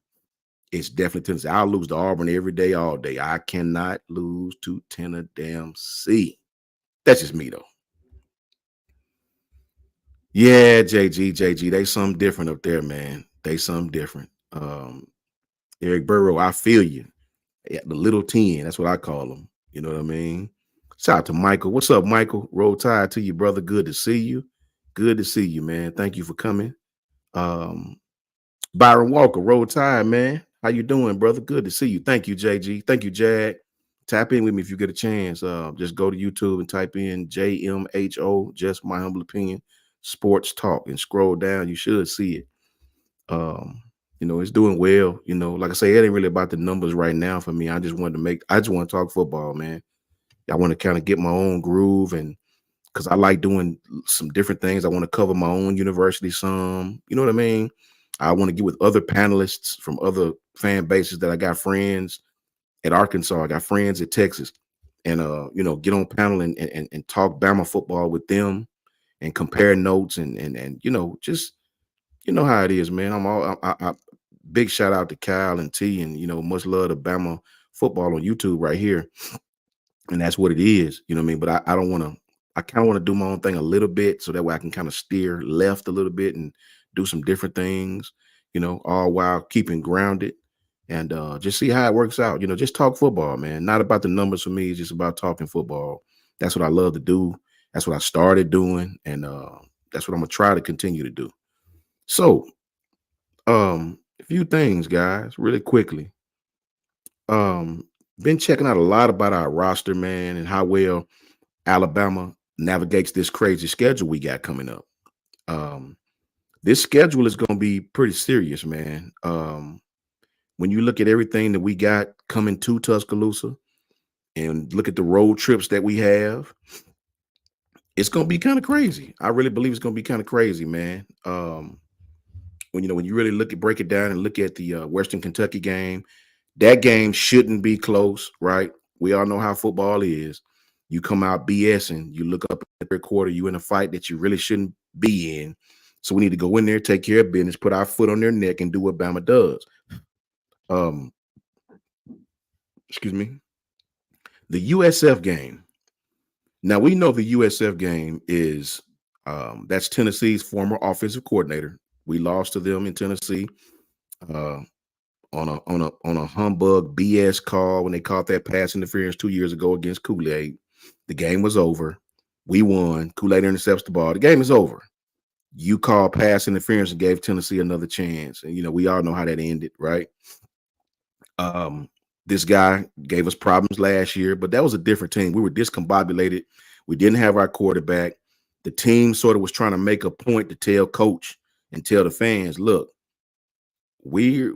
Speaker 2: It's definitely Tennessee. I'll lose to Auburn every day, all day. I cannot lose to Tennessee. That's just me, though. Yeah, JG, they something different up there, man. They something different. Eric Burrow, I feel you. Yeah, the little 10, that's what I call them. You know what I mean? Shout out to Michael. What's up, Michael? Roll Tide to you, brother. Good to see you. Good to see you, man. Thank you for coming. Byron Walker, Roll Tide, man. How you doing, brother? Good to see you. Thank you, JG. Thank you, Jag. Tap in with me if you get a chance. Just go to YouTube and type in JMHO, just my humble opinion, sports talk, and scroll down. You should see it. You know, it's doing well. You know, like I say, it ain't really about the numbers right now for me. I just want to talk football, man. I want to kind of get my own groove, and because I like doing some different things. I want to cover my own university some, you know what I mean? I want to get with other panelists from other fan bases that I got friends at Arkansas. I got friends at Texas, and you know, get on panel and talk Bama football with them and compare notes and you know, just you know how it is, man. I big shout out to Kyle and T, and you know, much love to Bama football on YouTube right here. And that's what it is, you know what I mean? But I don't want to, I kind of want to do my own thing a little bit so that way I can kind of steer left a little bit and do some different things, you know, all while keeping grounded and just see how it works out. You know, just talk football, man. Not about the numbers for me, it's just about talking football. That's what I love to do. That's what I started doing, and that's what I'm gonna try to continue to do. So, a few things, guys, really quickly. Been checking out a lot about our roster, man, and how well Alabama navigates this crazy schedule we got coming up. This schedule is going to be pretty serious, man. When you look at everything that we got coming to Tuscaloosa and look at the road trips that we have, it's going to be kind of crazy. I really believe it's going to be kind of crazy, man. When you really break it down and look at the Western Kentucky game, that game shouldn't be close, right? We all know how football is. You come out BSing, you look up at the third quarter, you in a fight that you really shouldn't be in. So we need to go in there, take care of business, put our foot on their neck, and do what Bama does. Excuse me. The USF game. Now we know the USF game is that's Tennessee's former offensive coordinator. We lost to them in Tennessee on a humbug BS call when they caught that pass interference 2 years ago against Kool-Aid. The game was over. We won. Kool-Aid intercepts the ball. The game is over. You called pass interference and gave Tennessee another chance. And we all know how that ended, right? This guy gave us problems last year, but that was a different team. We were discombobulated. We didn't have our quarterback. The team sort of was trying to make a point to tell coach and tell the fans, look, we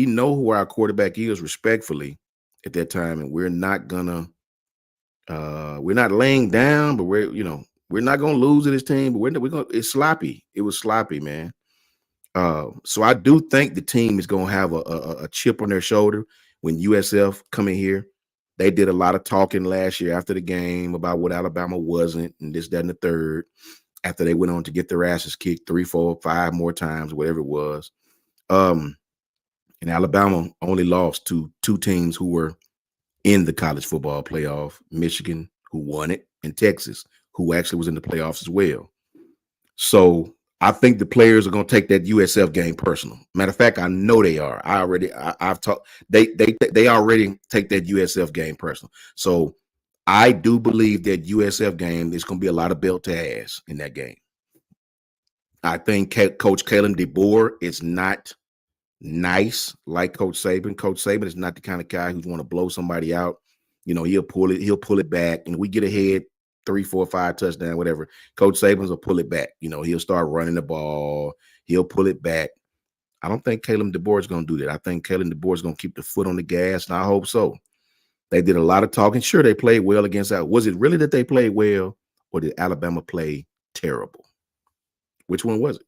Speaker 2: know who our quarterback is respectfully at that time, and we're not laying down, but we're not gonna lose to this team, but we're gonna. It's sloppy. It was sloppy, man. So I do think the team is gonna have a chip on their shoulder when USF come in here. They did a lot of talking last year after the game about what Alabama wasn't, and this, that, and the third. After they went on to get their asses kicked 3, 4, 5 more times, whatever it was. And Alabama only lost to 2 teams who were in the college football playoff: Michigan, who won it, and Texas, who actually was in the playoffs as well. So I think the players are going to take that USF game personal. Matter of fact, I know they are. I've talked. They already take that USF game personal. So I do believe that USF game is going to be a lot of belt to ass in that game. I think Coach Kalen DeBoer is not nice like Coach Saban. Coach Saban is not the kind of guy who's want to blow somebody out. He'll pull it back, and we get ahead 3, 4, 5 touchdown, whatever. Coach Saban's will pull it back. He'll start running the ball. He'll pull it back. I don't think Kalen DeBoer is going to do that. I think Kalen DeBoer is going to keep the foot on the gas, and I hope so. They did a lot of talking. Sure, they played well against that. Was it really that they played well, or did Alabama play terrible? Which one was it?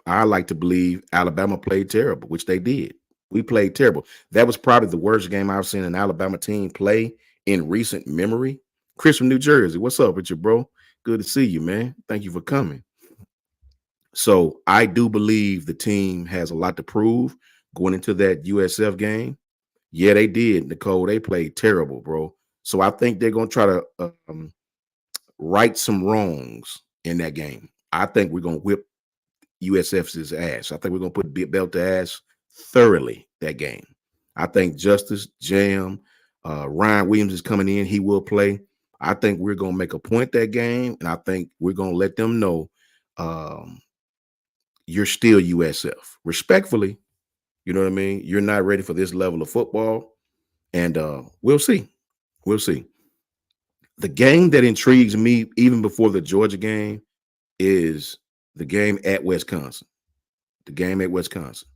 Speaker 2: I like to believe Alabama played terrible, which they did. We played terrible. That was probably the worst game I've seen an Alabama team play in recent memory. Chris from New Jersey, what's up with you, bro? Good to see you, man. Thank you for coming. So I do believe the team has a lot to prove going into that USF game. Yeah, they did, Nicole. They played terrible, bro. So I think they're going to try to right some wrongs in that game. I think we're going to whip USF's ass. I think we're going to put belt to ass thoroughly that game. I think Justice, Jam, Ryan Williams is coming in. He will play. I think we're going to make a point that game, and I think we're going to let them know you're still USF. Respectfully, you know what I mean? You're not ready for this level of football, and we'll see. We'll see. The game that intrigues me, even before the Georgia game, is the game at Wisconsin. The game at Wisconsin.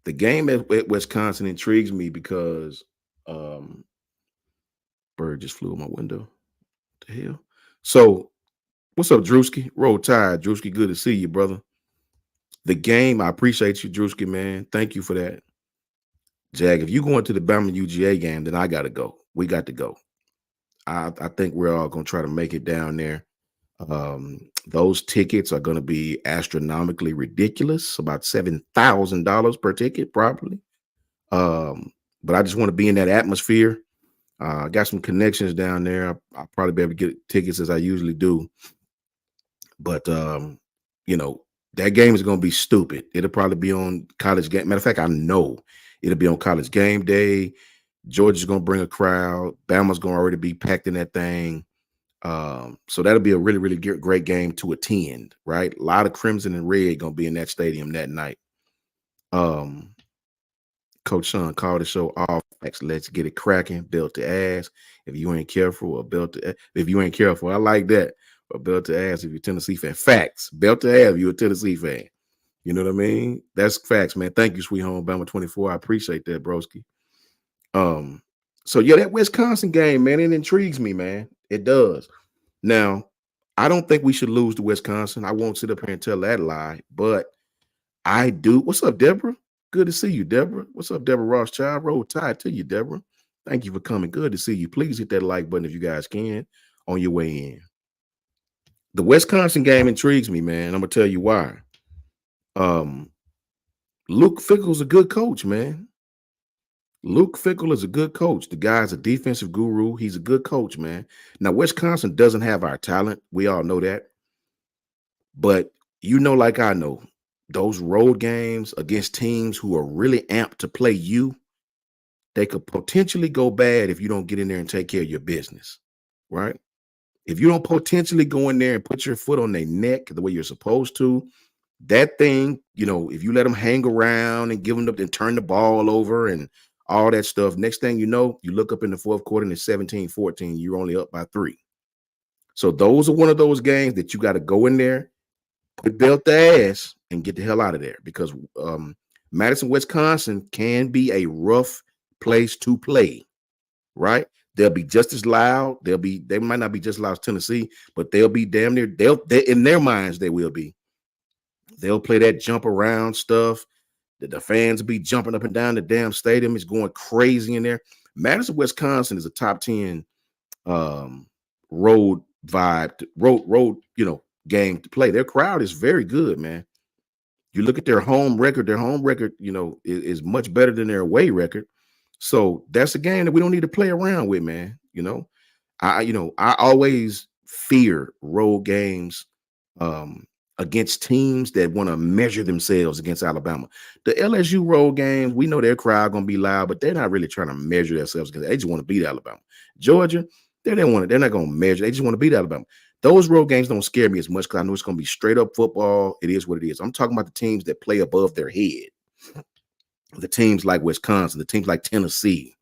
Speaker 2: The game at Wisconsin intrigues me because bird just flew in my window. What the hell? So, what's up, Drewski? Roll Tide, Drewski. Good to see you, brother. The game, I appreciate you, Drewski, man. Thank you for that. Jag, if you going to the Bama UGA game, then I got to go. We got to go. I think we're all going to try to make it down there. Those tickets are going to be astronomically ridiculous, about $7,000 per ticket, probably. But I just want to be in that atmosphere. I got some connections down there. I'll probably be able to get tickets as I usually do. But that game is going to be stupid. It'll probably be on College game. Matter of fact, I know it'll be on College game day. Georgia's going to bring a crowd. Bama's going to already be packed in that thing. So that'll be a really, really great game to attend, right? A lot of crimson and red going to be in that stadium that night. Coach Sean called the show off. Let's get it cracking. Belt to ass. If you ain't careful, or belt to if you ain't careful, I like that. Or belt to ass if you're a Tennessee fan. Facts. Belt to ass if you're a Tennessee fan. You know what I mean? That's facts, man. Thank you, Sweet Home Bama 24. I appreciate that, broski. So yeah, that Wisconsin game, man, it intrigues me, man. It does. Now, I don't think we should lose to Wisconsin. I won't sit up here and tell that lie, but I do. What's up, Deborah? Good to see you, Deborah. What's up, Deborah Rothschild? Roll Tide to you, Deborah. Thank you for coming. Good to see you. Please hit that like button if you guys can on your way in. The Wisconsin game intrigues me, man. I'm gonna tell you why. Luke Fickle's a good coach, man. Luke Fickle is a good coach. The guy's a defensive guru. He's a good coach, man. Now, Wisconsin doesn't have our talent. We all know that. But you know, like I know, those road games against teams who are really amped to play you, they could potentially go bad if you don't get in there and take care of your business, right? If you don't potentially go in there and put your foot on their neck the way you're supposed to, that thing, you know, if you let them hang around and give them up and turn the ball over and all that stuff, next thing you know, you look up in the fourth quarter and it's 17-14. You're only up by 3. So those are one of those games that you got to go in there, put belt the ass, and get the hell out of there, because Madison, Wisconsin can be a rough place to play, right? They'll be just as loud. They might not be just as loud as Tennessee, but they'll be damn near, they in their minds, they will be. They'll play that jump around stuff. The fans will be jumping up and down the damn stadium. It's going crazy in there. Madison, Wisconsin is a top 10 road vibe, road, game to play. Their crowd is very good, man. You look at their home record, is much better than their away record. So that's a game that we don't need to play around with, man. I always fear road games against teams that want to measure themselves against Alabama. The LSU road games, we know their crowd gonna be loud, but they're not really trying to measure themselves because they just want to beat Alabama. Georgia, they're not gonna measure, they just want to beat Alabama. Those road games don't scare me as much because I know it's gonna be straight up football. It is what it is. I'm talking about the teams that play above their head. The teams like Wisconsin, the teams like Tennessee,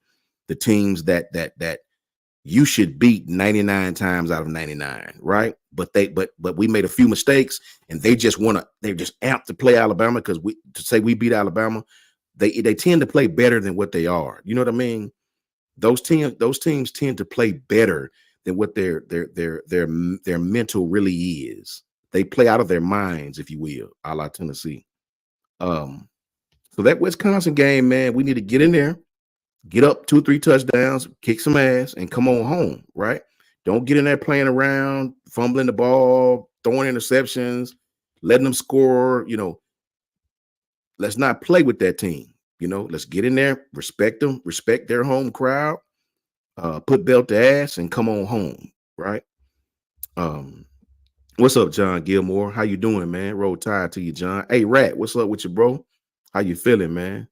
Speaker 2: the teams that you should beat 99 times out of 99, right? But we made a few mistakes, and they're just amped to play Alabama because we beat Alabama. They tend to play better than what they are. You know what I mean? Those teams tend to play better than what their mental really is. They play out of their minds, if you will, a la Tennessee. So that Wisconsin game, man, we need to get in there, get up 2-3 touchdowns, kick some ass, and come on home, right? Don't get in there playing around, fumbling the ball, throwing interceptions, letting them score. Let's not play with that team. Let's get in there, respect them, respect their home crowd, put belt to ass, and come on home, right? What's up, John Gilmore? How you doing, man? Roll Tide to you, John. Hey, Rat, what's up with you, bro? How you feeling, man?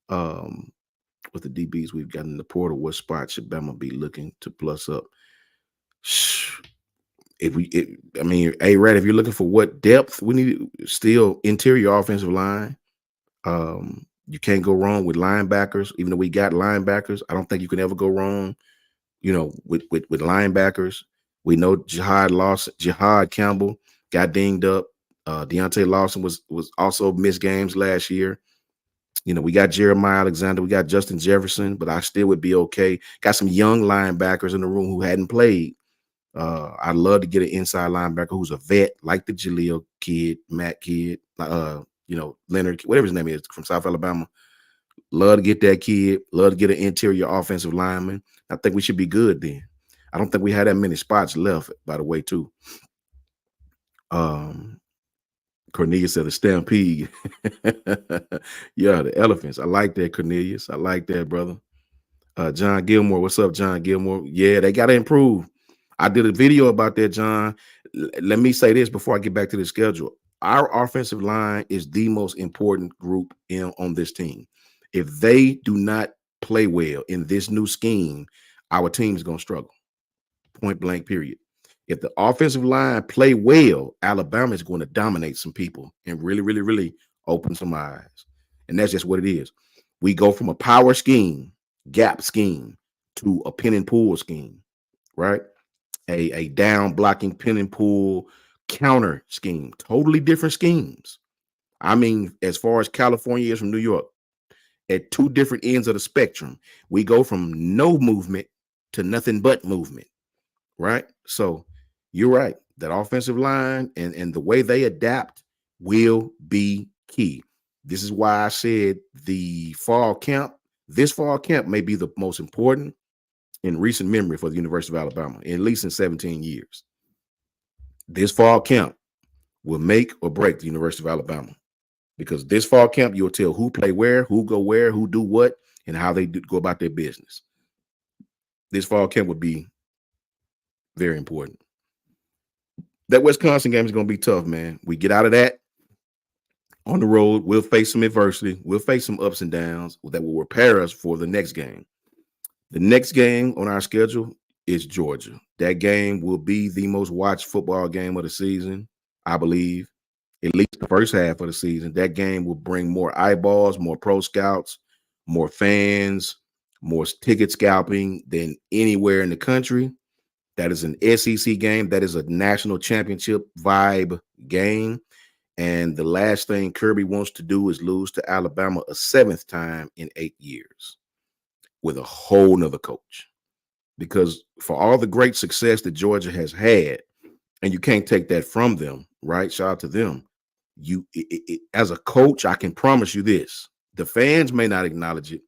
Speaker 2: With the DBs we've got in the portal, what spot should Bama be looking to plus up? Hey, Rat, if you're looking for what depth, we need still interior offensive line. You can't go wrong with linebackers, even though we got linebackers. I don't think you can ever go wrong, with linebackers. We know Jihad Campbell got dinged up. Deontay Lawson was also missed games last year. We got Jeremiah Alexander, we got Justin Jefferson, but I still would be okay. Got some young linebackers in the room who hadn't played. I'd love to get an inside linebacker who's a vet, like the Jaleel kid, Mack kid, Leonard, whatever his name is, from South Alabama. Love to get that kid. Love to get an interior offensive lineman. I think we should be good then. I don't think we had that many spots left, by the way, too. Cornelius said a stampede. Yeah, the elephants. I like that, Cornelius. I like that, brother. John Gilmore. What's up, John Gilmore? Yeah, they got to improve. I did a video about that, John. Let me say this before I get back to the schedule. Our offensive line is the most important group on this team. If they do not play well in this new scheme, our team is going to struggle. Point blank, period. If the offensive line play well, Alabama is going to dominate some people and really, really, really open some eyes. And that's just what it is. We go from a power scheme, gap scheme, to a pin and pull scheme, right? A down blocking pin and pull counter scheme. Totally different schemes. I mean, as far as California is from New York, at two different ends of the spectrum, we go from no movement to nothing but movement, right? So you're right. That offensive line and the way they adapt will be key. This is why I said this fall camp may be the most important in recent memory for the University of Alabama, at least in 17 years. This fall camp will make or break the University of Alabama, because this fall camp, you'll tell who play where, who do what, and how they go about their business. This fall camp would be very important. That Wisconsin game is going to be tough, man. We get out of that on the road. We'll face some adversity. We'll face some ups and downs that will prepare us for the next game. The next game on our schedule is Georgia. That game will be the most watched football game of the season, I believe, at least the first half of the season. That game will bring more eyeballs, more pro scouts, more fans, more ticket scalping than anywhere in the country. That is an SEC game. That is a national championship vibe game. And the last thing Kirby wants to do is lose to Alabama a seventh time in 8 years with a whole nother coach. Because for all the great success that Georgia has had, and you can't take that from them, right? Shout out to them. As a coach, I can promise you this. The fans may not acknowledge it,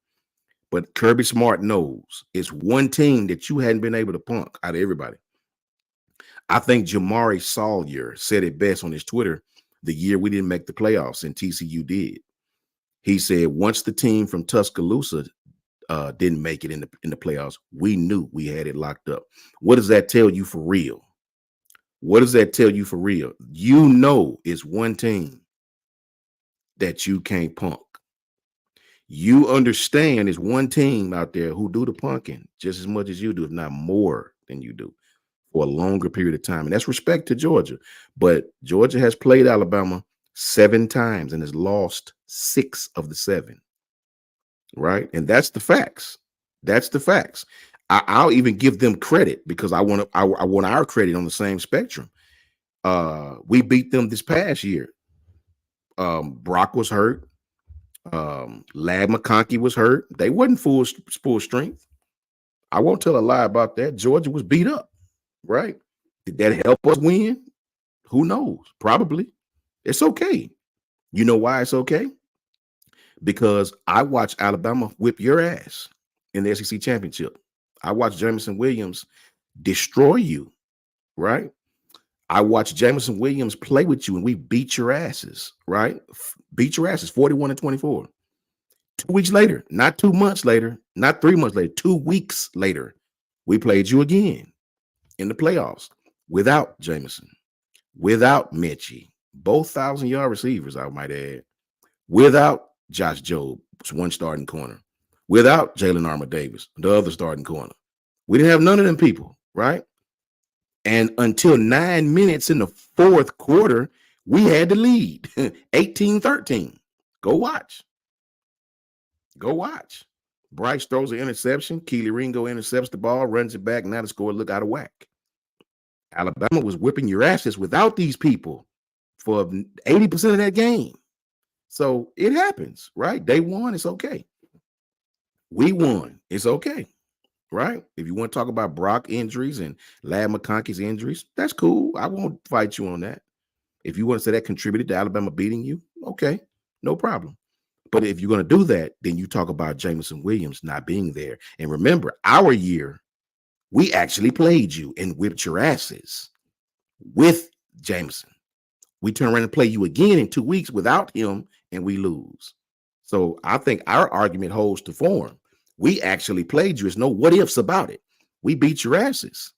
Speaker 2: but Kirby Smart knows it's one team that you hadn't been able to punk out of everybody. I think Jamari Sawyer said it best on his Twitter the year we didn't make the playoffs and TCU did. He said, once the team from Tuscaloosa didn't make it in the playoffs, we knew we had it locked up. What does that tell you for real? What does that tell you for real? You know it's one team that you can't punk. You understand it's one team out there who do the punking just as much as you do, if not more than you do, for a longer period of time. And that's respect to Georgia. But Georgia has played Alabama 7 times and has lost 6 of the 7. Right? And that's the facts. That's the facts. I'll even give them credit because I want our credit on the same spectrum. We beat them this past year. Brock was hurt. Lad McConkey was hurt. They wasn't full strength. I won't tell a lie about that. Georgia was beat up, right? Did that help us win? Who knows? Probably. It's okay. You know why it's okay? Because I watched Alabama whip your ass in the SEC championship. I watched Jamison Williams destroy you, right? I watched Jamison Williams play with you and we beat your asses, right? Beat your asses 41-24. 2 weeks later, not 2 months later, not 3 months later, 2 weeks later, we played you again in the playoffs without Jamison, without Mechie, both 1,000-yard receivers, I might add, without Josh Jobe, one starting corner, without Jalen Armour-Davis, the other starting corner. We didn't have none of them people, right? And until 9 minutes in the fourth quarter, we had the lead, 18-13. Go watch. Go watch. Bryce throws an interception. Keely Ringo intercepts the ball, runs it back. Now the score look out of whack. Alabama was whipping your asses without these people for 80% of that game. So it happens, right? They won. It's okay. We won. It's okay, right? If you want to talk about Brock injuries and Lad McConkey's injuries, that's cool. I won't fight you on that. If you want to say that contributed to Alabama beating you, okay, no problem. But if you're going to do that, then you talk about Jamison Williams not being there. And remember, our year, we actually played you and whipped your asses with Jamison. We turn around and play you again in 2 weeks without him, and we lose. So I think our argument holds to form. We actually played you. There's no what ifs about it. We beat your asses.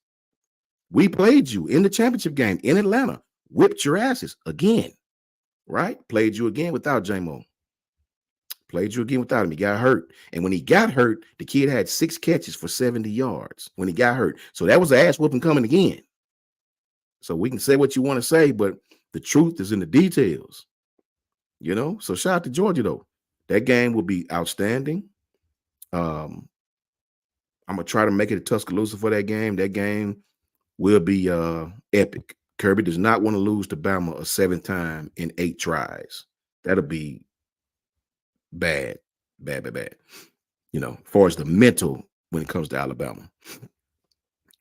Speaker 2: We played you in the championship game in Atlanta, whipped your asses again, right? Played you again without J-Mo. Played you again without him. He got hurt. And when he got hurt, the kid had 6 catches for 70 yards when he got hurt. So that was an ass whooping coming again. So we can say what you want to say, but the truth is in the details. You know? So shout out to Georgia, though. That game will be outstanding. I'm gonna try to make it a Tuscaloosa for that game. That game will be epic. Kirby does not want to lose to Bama a 7th time in 8 tries. That'll be bad, bad, bad, bad. As far as the mental when it comes to Alabama.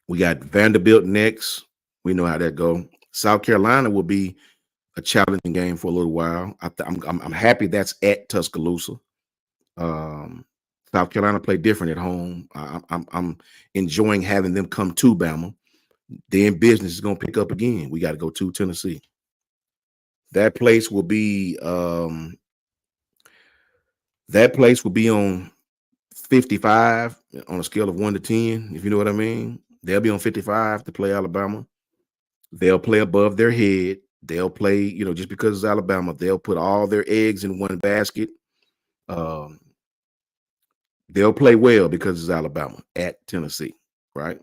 Speaker 2: We got Vanderbilt next. We know how that go. South Carolina will be a challenging game for a little while. I'm happy that's at Tuscaloosa. South Carolina play different at home. I'm enjoying having them come to Bama. Then business is gonna pick up again. We got to go to Tennessee. That place will be on 55 on a scale of 1 to 10, if you know what I mean. They'll be on 55 to play Alabama. They'll play above their head. They'll play, just because it's Alabama, they'll put all their eggs in one basket. They'll play well because it's Alabama at Tennessee, right?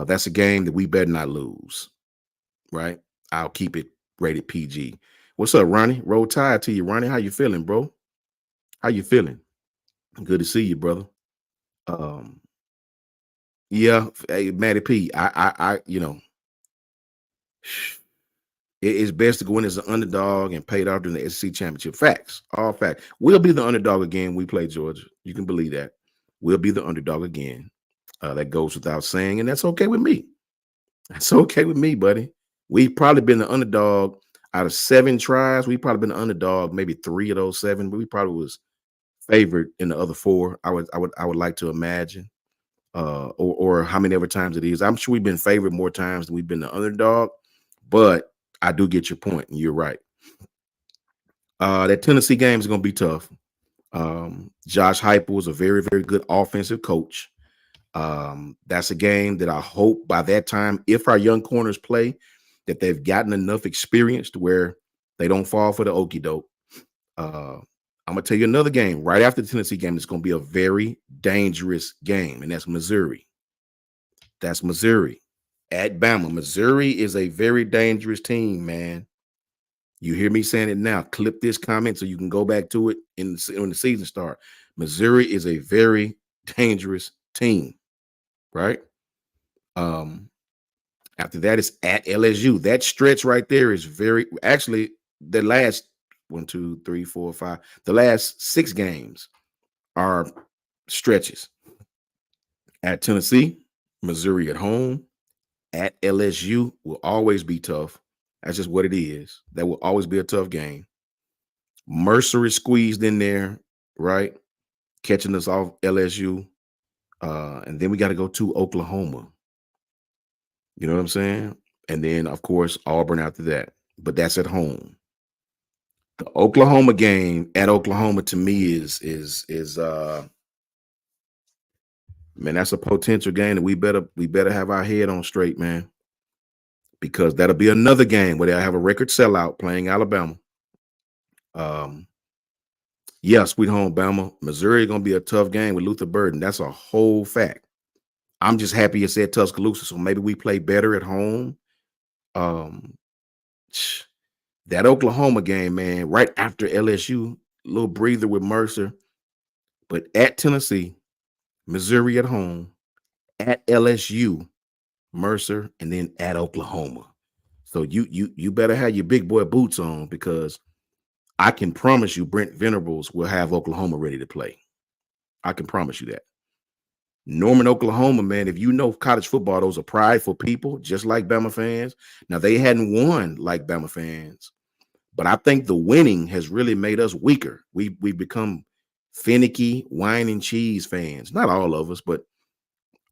Speaker 2: That's a game that we better not lose, right? I'll keep it rated PG. What's up, Ronnie? Roll Tide to you, Ronnie. How you feeling, bro? How you feeling? Good to see you, brother. Yeah, hey, Matty P. It's best to go in as an underdog and paid off during the SEC championship. Facts, all facts. We'll be the underdog again. We play Georgia. You can believe that. We'll be the underdog again. That goes without saying, and that's okay with me. That's okay with me, buddy. We've probably been the underdog out of 7 tries. We've probably been the underdog maybe 3 of those 7, but we probably was favored in the other 4. I would like to imagine, or how many ever times it is. I'm sure we've been favored more times than we've been the underdog, but I do get your point, and you're right. That Tennessee game is going to be tough. Josh Heupel is a very, very good offensive coach. That's a game that I hope by that time, if our young corners play, that they've gotten enough experience to where they don't fall for the okie doke. I'm going to tell you another game right after the Tennessee game. It's going to be a very dangerous game, and that's Missouri. That's Missouri at Bama. Missouri is a very dangerous team, man. You hear me saying it now. Clip this comment so you can go back to it when the season start. Missouri is a very dangerous team, right? After that is at LSU. That stretch right there is actually the last 1, 2, 3, 4, 5. The last 6 games are stretches. At Tennessee, Missouri at home, at LSU will always be tough. That's just what it is. That will always be a tough game. Mercer is squeezed in there, right? Catching us off LSU. And then we got to go to Oklahoma. You know what I'm saying? And then, of course, Auburn after that. But that's at home. The Oklahoma game at Oklahoma to me is man, that's a potential game that we better have our head on straight, man. Because that'll be another game where they'll have a record sellout playing Alabama. Yeah, sweet home Bama. Missouri is gonna be a tough game with Luther Burden. That's a whole fact. I'm just happy it's at Tuscaloosa, so maybe we play better at home. That Oklahoma game, man, right after LSU, a little breather with Mercer. But at Tennessee, Missouri at home, at LSU, Mercer, and then at Oklahoma. So you better have your big boy boots on, because I can promise you Brent Venables will have Oklahoma ready to play. I can promise you that. Norman, Oklahoma, man, if you know college football, those are prideful people, just like Bama fans. Now, they hadn't won like Bama fans, but I think the winning has really made us weaker. We've become finicky, wine and cheese fans. Not all of us, but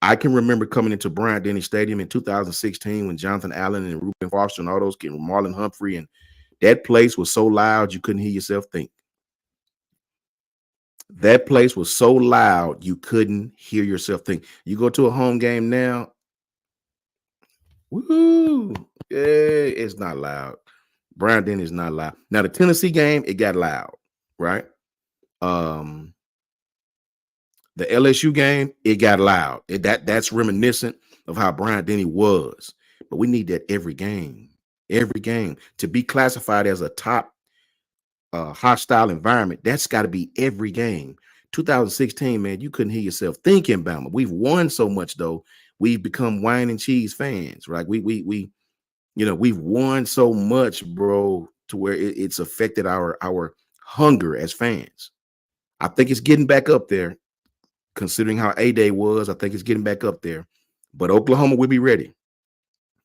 Speaker 2: I can remember coming into Bryant-Denny Stadium in 2016 when Jonathan Allen and Reuben Foster and all those kids, Marlon Humphrey, and that place was so loud you couldn't hear yourself think. That place was so loud you couldn't hear yourself think. You go to a home game now, woo, yeah, it's not loud. Bryant-Denny is not loud. Now the Tennessee game, it got loud, right? The LSU game, it got loud. That's reminiscent of how Bryant-Denny was. But we need that every game to be classified as a top hostile environment. That's got to be every game. 2016, man, you couldn't hear yourself thinking Bama. We've won so much though. We've become wine and cheese fans, right? We we've won so much, bro, to where it's affected our hunger as fans. I think it's getting back up there, considering how A-Day was. I think it's getting back up there. But Oklahoma will be ready.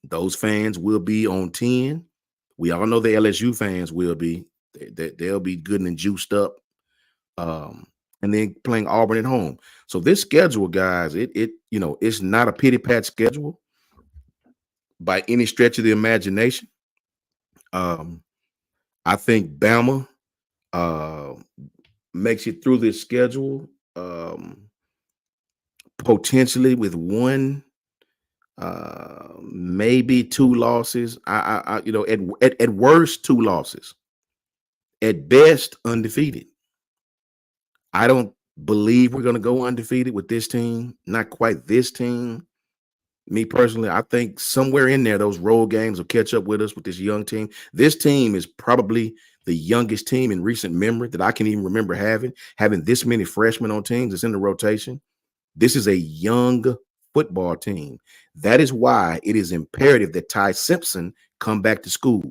Speaker 2: Those fans will be on 10. We all know the LSU fans will be. They'll be good and juiced up. And then playing Auburn at home. So this schedule, guys, it's not a pity pat schedule by any stretch of the imagination. I think Bama makes it through this schedule potentially with one, maybe two losses. At worst, two losses. At best, undefeated. I don't believe we're going to go undefeated with this team. Not quite this team. Me personally, I think somewhere in there, those road games will catch up with us with this young team. This team is probably the youngest team in recent memory that I can even remember having this many freshmen on teams that's in the rotation. This is a young football team. That is why it is imperative that Ty Simpson come back to school.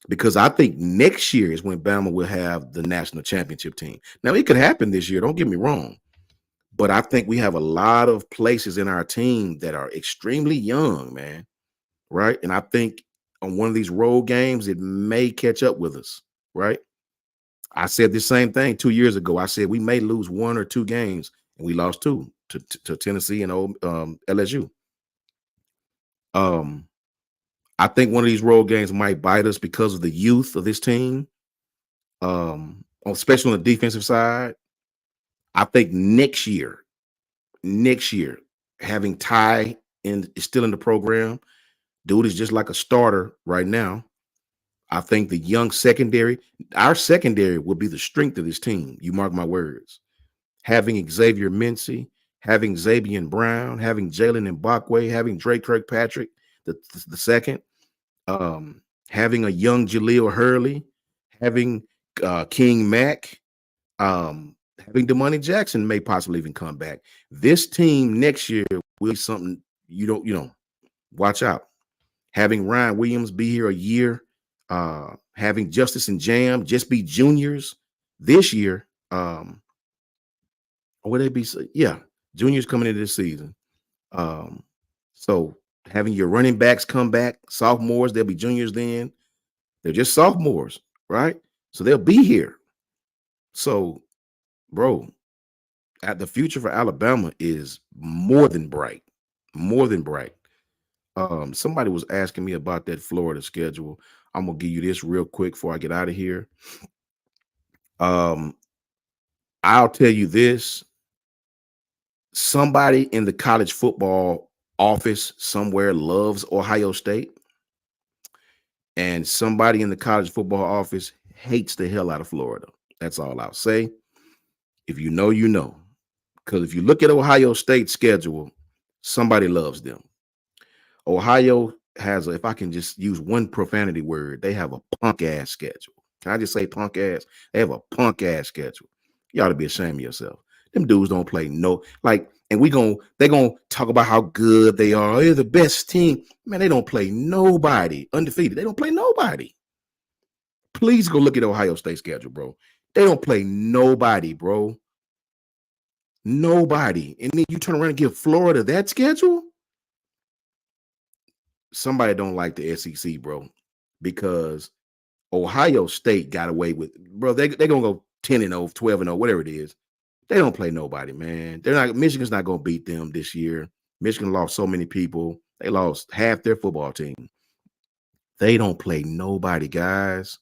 Speaker 2: Because I think next year is when Bama will have the national championship team. Now, it could happen this year. Don't get me wrong. But I think we have a lot of places in our team that are extremely young, man. Right? And I think on one of these road games, it may catch up with us. Right? I said the same thing 2 years ago. I said we may lose one or two games, and we lost two to Tennessee and LSU. I think one of these road games might bite us because of the youth of this team, especially on the defensive side. I think next year, having Ty is still in the program, dude is just like a starter right now. I think the young secondary, our secondary will be the strength of this team. You mark my words. Having Xavier Mincy, having Xavier Brown, having Jalen Mbakwe, having Drake Kirkpatrick, the second, having a young Jaleel Hurley, having King Mack, having Damani Jackson may possibly even come back. This team next year will be something watch out. Having Ryan Williams be here a year, having Justice and Jam just be juniors this year. Or would they be? Yeah, juniors coming into this season. So having your running backs come back, sophomores, they'll be juniors then. They're just sophomores, right? So they'll be here. So, bro, the future for Alabama is more than bright, more than bright. Somebody was asking me about that Florida schedule. I'm gonna give you this real quick before I get out of here. I'll tell you this. Somebody in the college football office somewhere loves Ohio State, and somebody in the college football office hates the hell out of Florida. That's all I'll say. If you know, you know. Because if you look at Ohio State's schedule, somebody loves them. Ohio has, if I can just use one profanity word, they have a punk ass schedule. Can I just say punk ass? They have a punk ass schedule. You ought to be ashamed of yourself. Them dudes don't play and they're gonna talk about how good they are. They're the best team. Man, they don't play nobody. Undefeated. They don't play nobody. Please go look at Ohio State schedule, bro. They don't play nobody, bro. Nobody. And then you turn around and give Florida that schedule? Somebody don't like the SEC, bro, because Ohio State got away with, bro. They're gonna go 10-0, 12-0, whatever it is. They don't play nobody, man. Michigan's not gonna beat them this year. Michigan lost so many people. They lost half their football team. They don't play nobody, guys.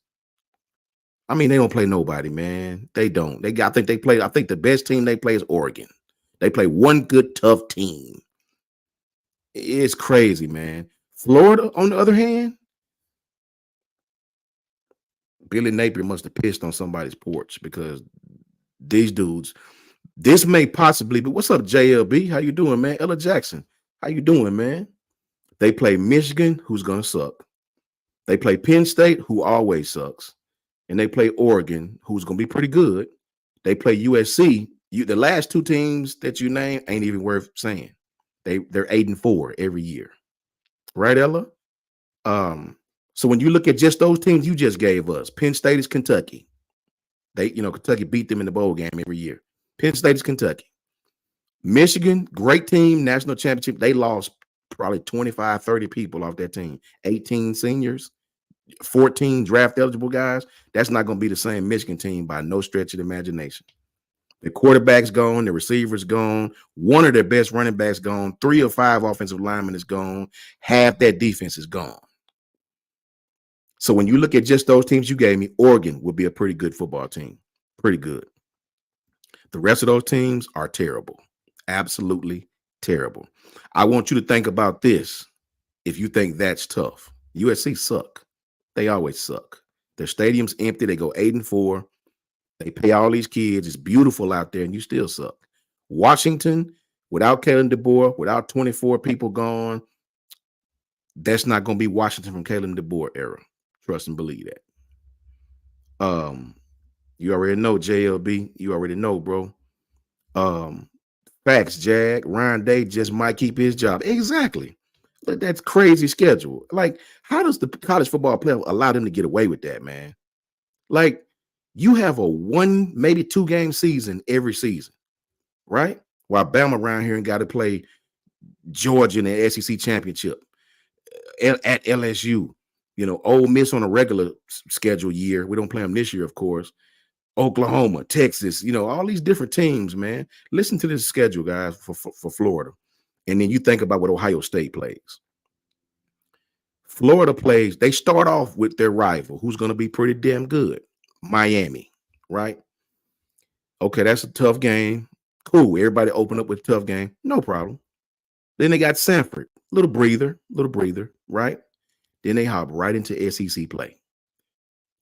Speaker 2: I mean, they don't play nobody, man. They don't. I think the best team they play is Oregon. They play one good, tough team. It's crazy, man. Florida, on the other hand, Billy Napier must have pissed on somebody's porch because these dudes, this may possibly be, what's up, JLB? How you doing, man? Ella Jackson, how you doing, man? They play Michigan, who's going to suck. They play Penn State, who always sucks. and they play Oregon, who's going to be pretty good. They play USC. The last two teams that you name ain't even worth saying. They're 8-4 every year, right, Ella? So when you look at just those teams you just gave us, Penn State is Kentucky. Kentucky beat them in the bowl game every year. Penn State is Kentucky. Michigan, great team, national championship. They lost probably 25, 30 people off that team. 18 seniors, 14 draft eligible guys. That's not going to be the same Michigan team by no stretch of the imagination. The quarterback's gone, the receiver's gone, one of their best running backs gone, 3 or 5 offensive linemen is gone, half that defense is gone. So when you look at just those teams you gave me, Oregon would be a pretty good football team. Pretty good. The rest of those teams are terrible. Absolutely terrible. I want you to think about this if you think that's tough. USC suck. They always suck. Their stadium's empty. They go 8-4. They pay all these kids. It's beautiful out there, and you still suck. Washington, without Kalen DeBoer, without 24 people gone, that's not going to be Washington from Kalen DeBoer era. Trust and believe that. You already know, JLB. You already know, bro. Facts, Jag. Ryan Day just might keep his job. Exactly. But that's crazy schedule. Like, how does the college football playoff allow them to get away with that, man? Like, you have a 1, maybe 2 game season every season, right? While Bama around here and got to play Georgia in the SEC championship at LSU. Ole Miss on a regular schedule year. We don't play them this year, of course. Oklahoma, Texas, all these different teams, man. Listen to this schedule, guys, for Florida. And then you think about what Ohio State plays. Florida plays, they start off with their rival, who's going to be pretty damn good. Miami, right? Okay, that's a tough game. Cool. Everybody open up with a tough game. No problem. Then they got Sanford. Little breather, right? Then they hop right into SEC play.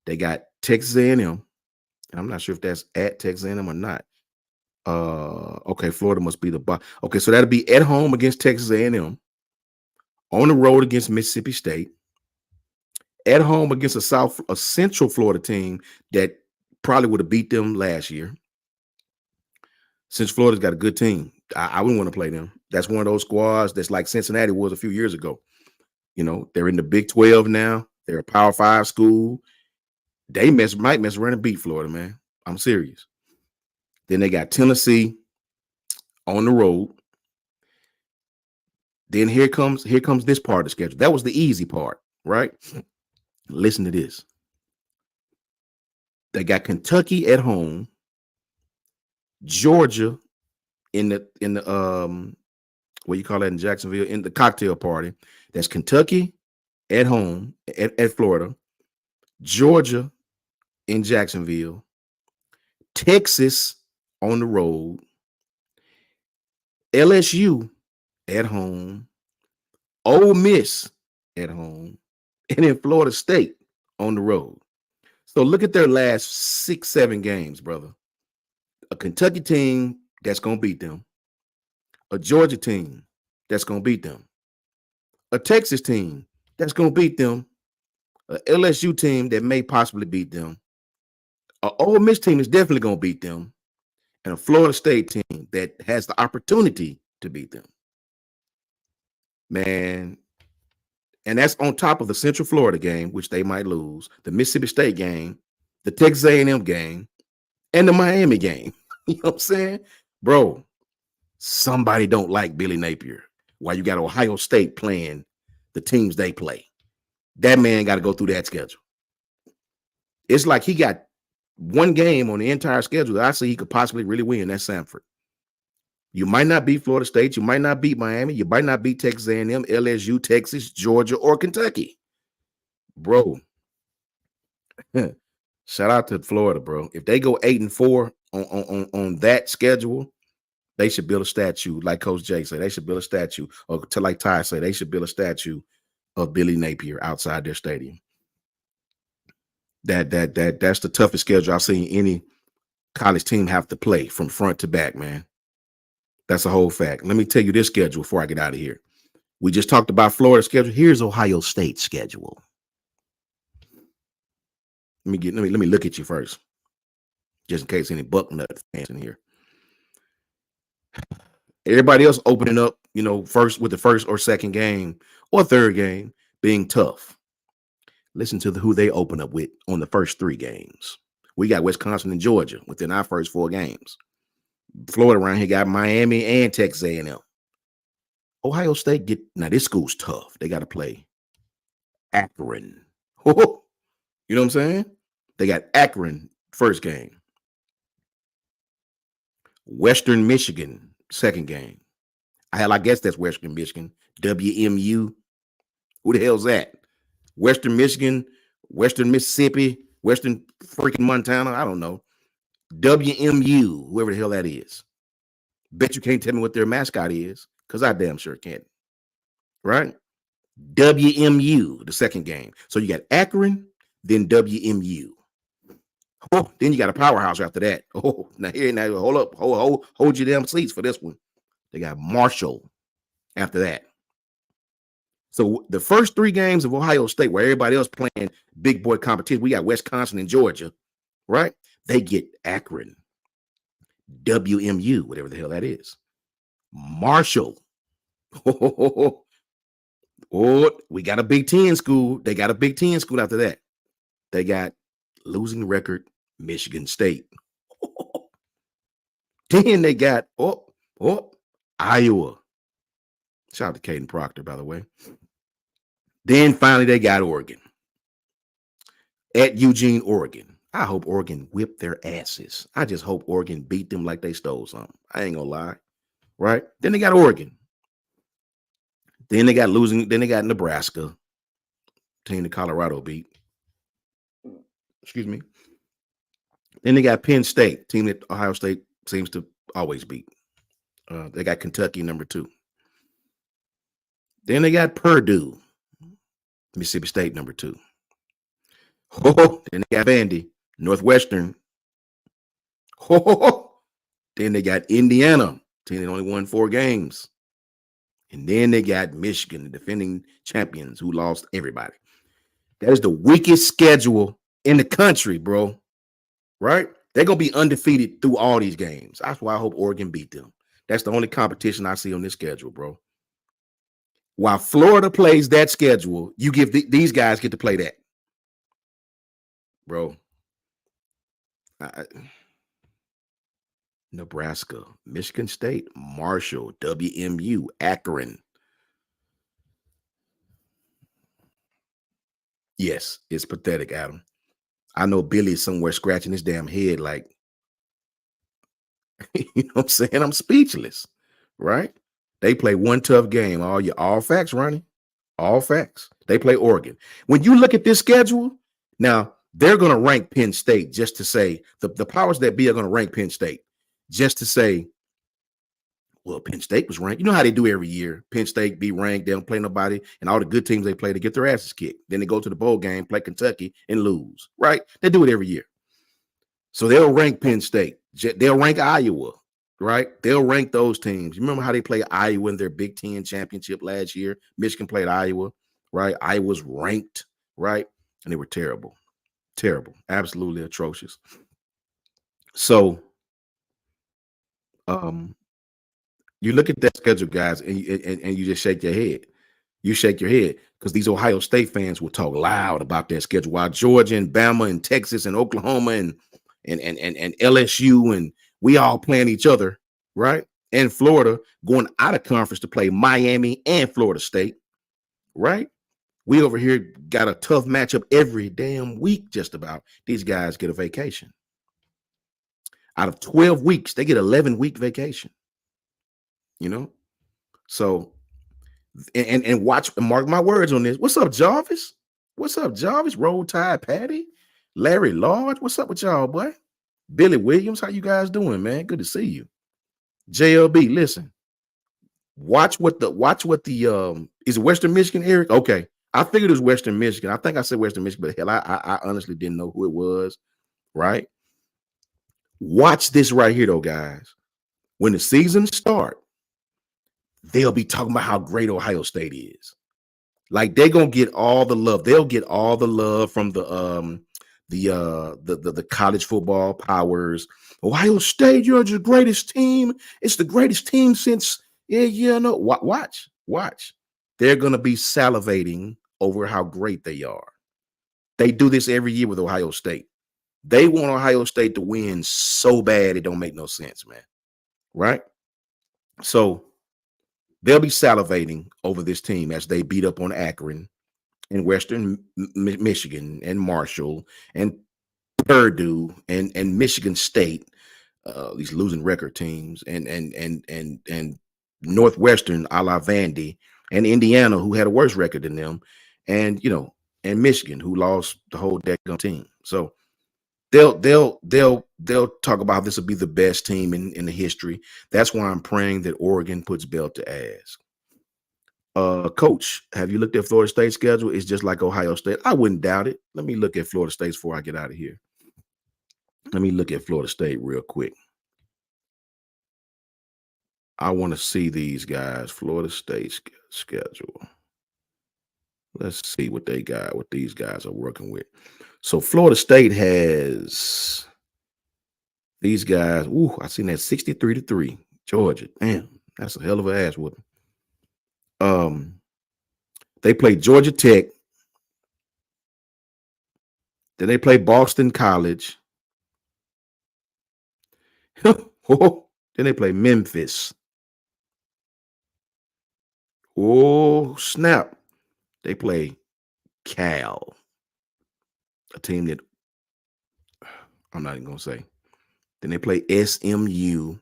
Speaker 2: They got Texas A&M. I'm not sure if that's at Texas A&M or not. Okay, Florida must be the boss. Okay, so that'll be at home against Texas A&M, on the road against Mississippi State, at home against a Central Florida team that probably would have beat them last year. Since Florida's got a good team, I wouldn't want to play them. That's one of those squads that's like Cincinnati was a few years ago. They're in the Big 12 now. They're a Power 5 school. They might mess around and beat Florida, man. I'm serious. Then they got Tennessee on the road. Then here comes this part of the schedule. That was the easy part, right? Listen to this. They got Kentucky at home, Georgia in the what you call that in Jacksonville, in the cocktail party. That's Kentucky at home at Florida, Georgia in Jacksonville, Texas on the road, LSU at home, Ole Miss at home, and then Florida State on the road. So look at their last 6-7 games, brother. A Kentucky team that's going to beat them, a Georgia team that's going to beat them, a Texas team that's going to beat them, a LSU team that may possibly beat them, a Ole Miss team is definitely going to beat them, and a Florida State team that has the opportunity to beat them. Man, and that's on top of the Central Florida game, which they might lose, the Mississippi State game, the Texas A&M game, and the Miami game. You know what I'm saying? Bro, somebody don't like Billy Napier. Why you got Ohio State playing the teams they play? That man got to go through that schedule. It's like he got one game on the entire schedule that I see he could possibly really win. That's Sanford. You might not beat Florida State. You might not beat Miami. You might not beat Texas A&M, LSU, Texas, Georgia, or Kentucky. Bro, shout out to Florida, bro. If they go 8-4 on that schedule, they should build a statue, like Coach Jay said. They should build a statue, or to like Ty said, they should build a statue of Billy Napier outside their stadium. That's the toughest schedule I've seen any college team have to play from front to back, man. That's a whole fact. Let me tell you this schedule before I get out of here. We just talked about Florida's schedule. Here's Ohio State's schedule. Let me look at you first, just in case any Bucknut fans in here. Everybody else opening up, first with the first or second game or third game being tough. Listen to who they open up with on the first 3 games. We got Wisconsin and Georgia within our first 4 games. Florida around here got Miami and Texas A&M. Ohio State now this school's tough. They got to play Akron. You know what I'm saying? They got Akron first game. Western Michigan second game. I guess that's Western Michigan. WMU. Who the hell's that? Western Michigan, Western Mississippi, Western freaking Montana. I don't know. WMU, whoever the hell that is. Bet you can't tell me what their mascot is, because I damn sure can't. Right? WMU, the second game. So you got Akron, then WMU. Oh, then you got a powerhouse after that. Oh, now hold up, hold your damn seats for this one. They got Marshall after that. So the first 3 games of Ohio State, where everybody else playing big boy competition, we got Wisconsin and Georgia, right? They get Akron, WMU, whatever the hell that is, Marshall. Oh, we got a Big Ten school. They got a Big Ten school after that. They got losing record Michigan State. Then they got Iowa. Shout out to Caden Proctor, by the way. Then finally they got Oregon at Eugene, Oregon. I hope Oregon whipped their asses. I just hope Oregon beat them like they stole something. I ain't gonna lie. Right? Then they got Oregon. Then they got Nebraska. Team that Colorado beat. Excuse me. Then they got Penn State, team that Ohio State seems to always beat. They got Kentucky number 2. Then they got Purdue, Mississippi State number 2. Then they got Vandy, Northwestern. Then they got Indiana, team that only won 4 games. And then they got Michigan, the defending champions, who lost everybody. That is the weakest schedule in the country, bro. Right? They're going to be undefeated through all these games. That's why I hope Oregon beat them. That's the only competition I see on this schedule, bro. While Florida plays that schedule, you give these guys get to play that. Bro. Nebraska, Michigan State, Marshall, WMU, Akron. Yes, it's pathetic, Adam. I know Billy's somewhere scratching his damn head like, you know what I'm saying? I'm speechless, right? They play one tough game. All facts, Ronnie. All facts. They play Oregon. When you look at this schedule, now they're going to rank Penn State just to say, the powers that be are going to rank Penn State just to say, well, Penn State was ranked. You know how they do every year. Penn State be ranked. They don't play nobody. And all the good teams they play, they get their asses kicked. Then they go to the bowl game, play Kentucky, and lose, right? They do it every year. So they'll rank Penn State. They'll rank Iowa, right? They'll rank those teams. You remember how they played Iowa in their Big Ten championship last year? Michigan played Iowa, right? Iowa's ranked, right? And they were terrible. Terrible. Absolutely atrocious. So, you look at that schedule, guys, and you just shake your head. You shake your head because these Ohio State fans will talk loud about their schedule, while Georgia and Bama and Texas and Oklahoma and LSU and we all playing each other, right? And Florida going out of conference to play Miami and Florida State, right? We over here got a tough matchup every damn week, just about. These guys get a vacation. Out of 12 weeks, they get 11-week vacation. You know, so and watch and mark my words on this. What's up, Jarvis? What's up, Jarvis? Roll Tide Patty, Larry Lodge. What's up with y'all, boy? Billy Williams, how you guys doing, man? Good to see you. JLB, listen. Watch what the is it Western Michigan, Eric? Okay, I figured it was Western Michigan. I think I said Western Michigan, but hell, I honestly didn't know who it was. Right? Watch this right here, though, guys. When the season starts, they'll be talking about how great Ohio State is. Like they're gonna get all the love. They'll get all the love from the the college football powers. Ohio State, you're the greatest team. It's the greatest team since no. Watch. They're gonna be salivating over how great they are. They do this every year with Ohio State. They want Ohio State to win so bad it don't make no sense, man. Right? So they'll be salivating over this team as they beat up on Akron and Western Michigan and Marshall and Purdue and Michigan State, these losing record teams, and Northwestern, a la Vandy, and Indiana, who had a worse record than them, and and Michigan, who lost the whole daggone team. So they'll talk about this will be the best team in the history. That's why I'm praying that Oregon puts belt to ass. Coach, have you looked at Florida State's schedule? It's just like Ohio State. I wouldn't doubt it. Let me look at Florida State's before I get out of here. Let me look at Florida State real quick. I want to see these guys, Florida State's schedule. Let's see what they got, what these guys are working with. So Florida State has these guys. Ooh, I seen that 63-3. Georgia. Damn, that's a hell of an ass whooping. They play Georgia Tech. Then they play Boston College. Then they play Memphis. Oh, snap. They play Cal, a team that I'm not even going to say. Then they play SMU.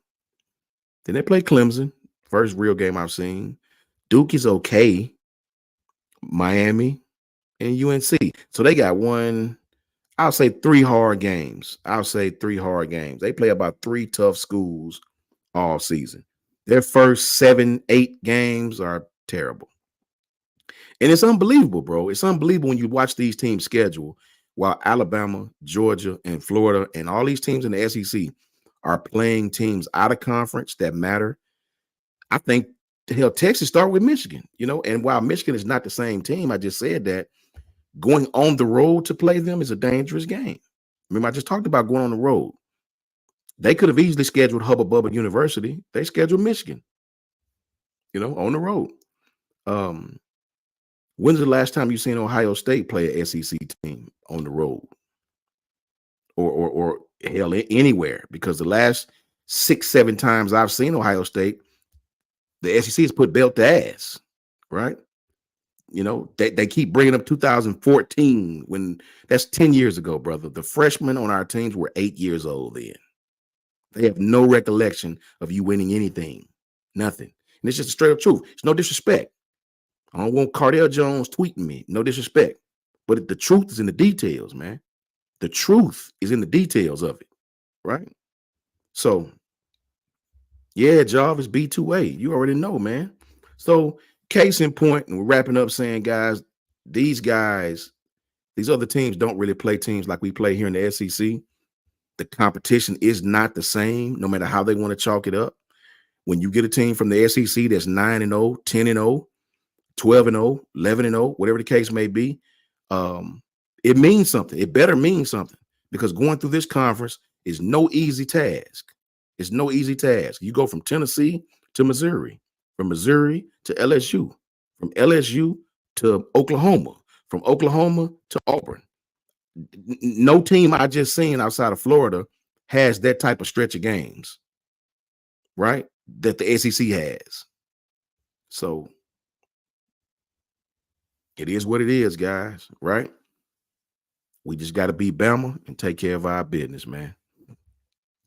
Speaker 2: Then they play Clemson. First real game I've seen. Duke is okay. Miami and UNC. So they got I'll say 3 hard games. They play about 3 tough schools all season. Their first 7, 8 games are terrible. And it's unbelievable, bro. It's unbelievable when you watch these teams' schedule while Alabama, Georgia, and Florida and all these teams in the SEC are playing teams out of conference that matter. I think, hell, Texas start with Michigan, and while Michigan is not the same team, I just said that going on the road to play them is a dangerous game. Remember, I just talked about going on the road. They could have easily scheduled Hubba Bubba University. They scheduled Michigan, on the road. When's the last time you seen Ohio State play an SEC team on the road? Or hell, anywhere? Because the last 6, 7 times I've seen Ohio State, the SEC has put belt to ass, right? They keep bringing up 2014 when that's 10 years ago, brother. The freshmen on our teams were 8 years old then. They have no recollection of you winning anything, nothing. And it's just a straight up truth. It's no disrespect. I don't want Cardell Jones tweeting me. No disrespect. But the truth is in the details, man. The truth is in the details of it, right? So, yeah, Jarvis B2A. You already know, man. So, case in point, and we're wrapping up saying, guys, these other teams don't really play teams like we play here in the SEC. The competition is not the same, no matter how they want to chalk it up. When you get a team from the SEC that's 9-0, 10-0, 12-0, 11-0, whatever the case may be, it means something. It better mean something, because going through this conference is no easy task. It's no easy task. You go from Tennessee to Missouri, from Missouri to LSU, from LSU to Oklahoma, from Oklahoma to Auburn. No team I just seen outside of Florida has that type of stretch of games, right? That the SEC has. So it is what it is, guys, right? We just got to beat Bama and take care of our business, man.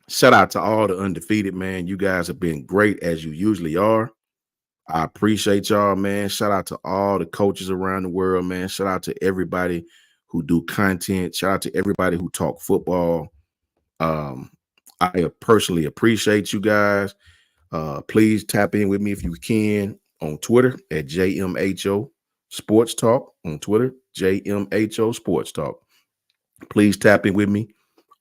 Speaker 2: Shout out to all the undefeated, man. You guys have been great as you usually are. I appreciate y'all, man. Shout out to all the coaches around the world, man. Shout out to everybody who do content. Shout out to everybody who talk football. I personally appreciate you guys. Please tap in with me if you can on Twitter at JMHO Sports Talk. On Twitter, JMHO Sports Talk. Please tap in with me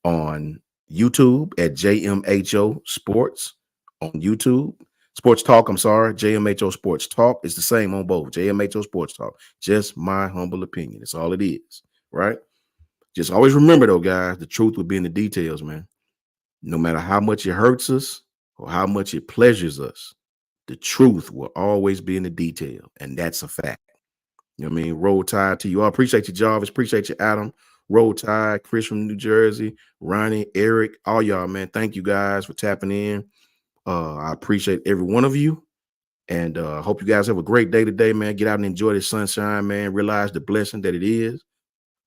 Speaker 2: on YouTube at JMHO Sports on YouTube. Sports Talk, I'm sorry, JMHO Sports Talk. It's the same on both, JMHO Sports Talk. Just my humble opinion. It's all it is, right? Just always remember though, guys, the truth will be in the details, man. No matter how much it hurts us or how much it pleasures us, the truth will always be in the detail. And that's a fact. You know what I mean? Roll Tide to you all. Appreciate you, Jarvis. Appreciate you, Adam. Roll Tide, Chris from New Jersey, Ronnie, Eric, all y'all, man. Thank you guys for tapping in. I appreciate every one of you. And hope you guys have a great day today, man. Get out and enjoy the sunshine, man. Realize the blessing that it is.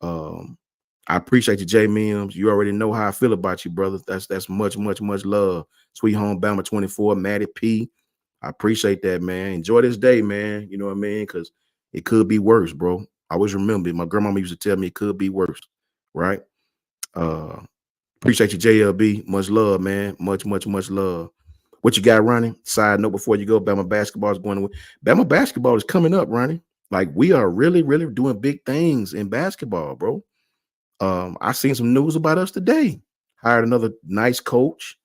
Speaker 2: I appreciate you, J Mims. You already know how I feel about you, brother. That's much, much, much love. Sweet Home Bama 24, Matty P. I appreciate that, man. Enjoy this day, man. You know what I mean? Because it could be worse, bro. I always remember my grandmama used to tell me it could be worse, right? Appreciate you, JLB. Much love, man. Much, much, much love. What you got, Ronnie? Side note before you go, Bama basketball is going to win. Bama basketball is coming up, Ronnie. Like, we are really, really doing big things in basketball, bro. I seen some news about us today. Hired another nice coach.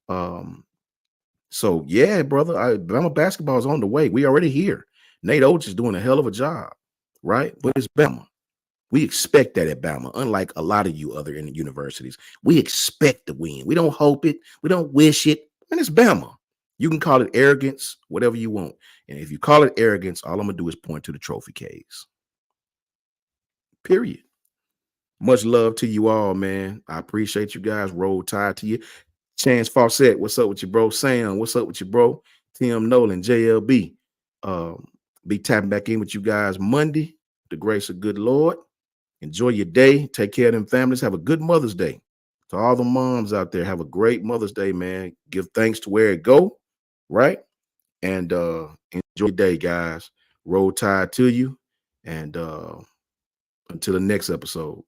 Speaker 2: So yeah, brother, Bama basketball is on the way. We already here. Nate Oates is doing a hell of a job, right? But it's Bama. We expect that at Bama, unlike a lot of you other universities. We expect to win. We don't hope it. We don't wish it. And it's Bama. You can call it arrogance, whatever you want. And if you call it arrogance, all I'm going to do is point to the trophy case. Period. Much love to you all, man. I appreciate you guys. Roll Tide to you. Chance Fawcett, what's up with you, bro? Sam, what's up with you, bro? Tim Nolan, JLB. Be tapping back in with you guys Monday. The grace of good Lord. Enjoy your day. Take care of them families. Have a good Mother's Day. To all the moms out there, have a great Mother's Day, man. Give thanks to where it go, right? And enjoy your day, guys. Roll Tide to you. And until the next episode.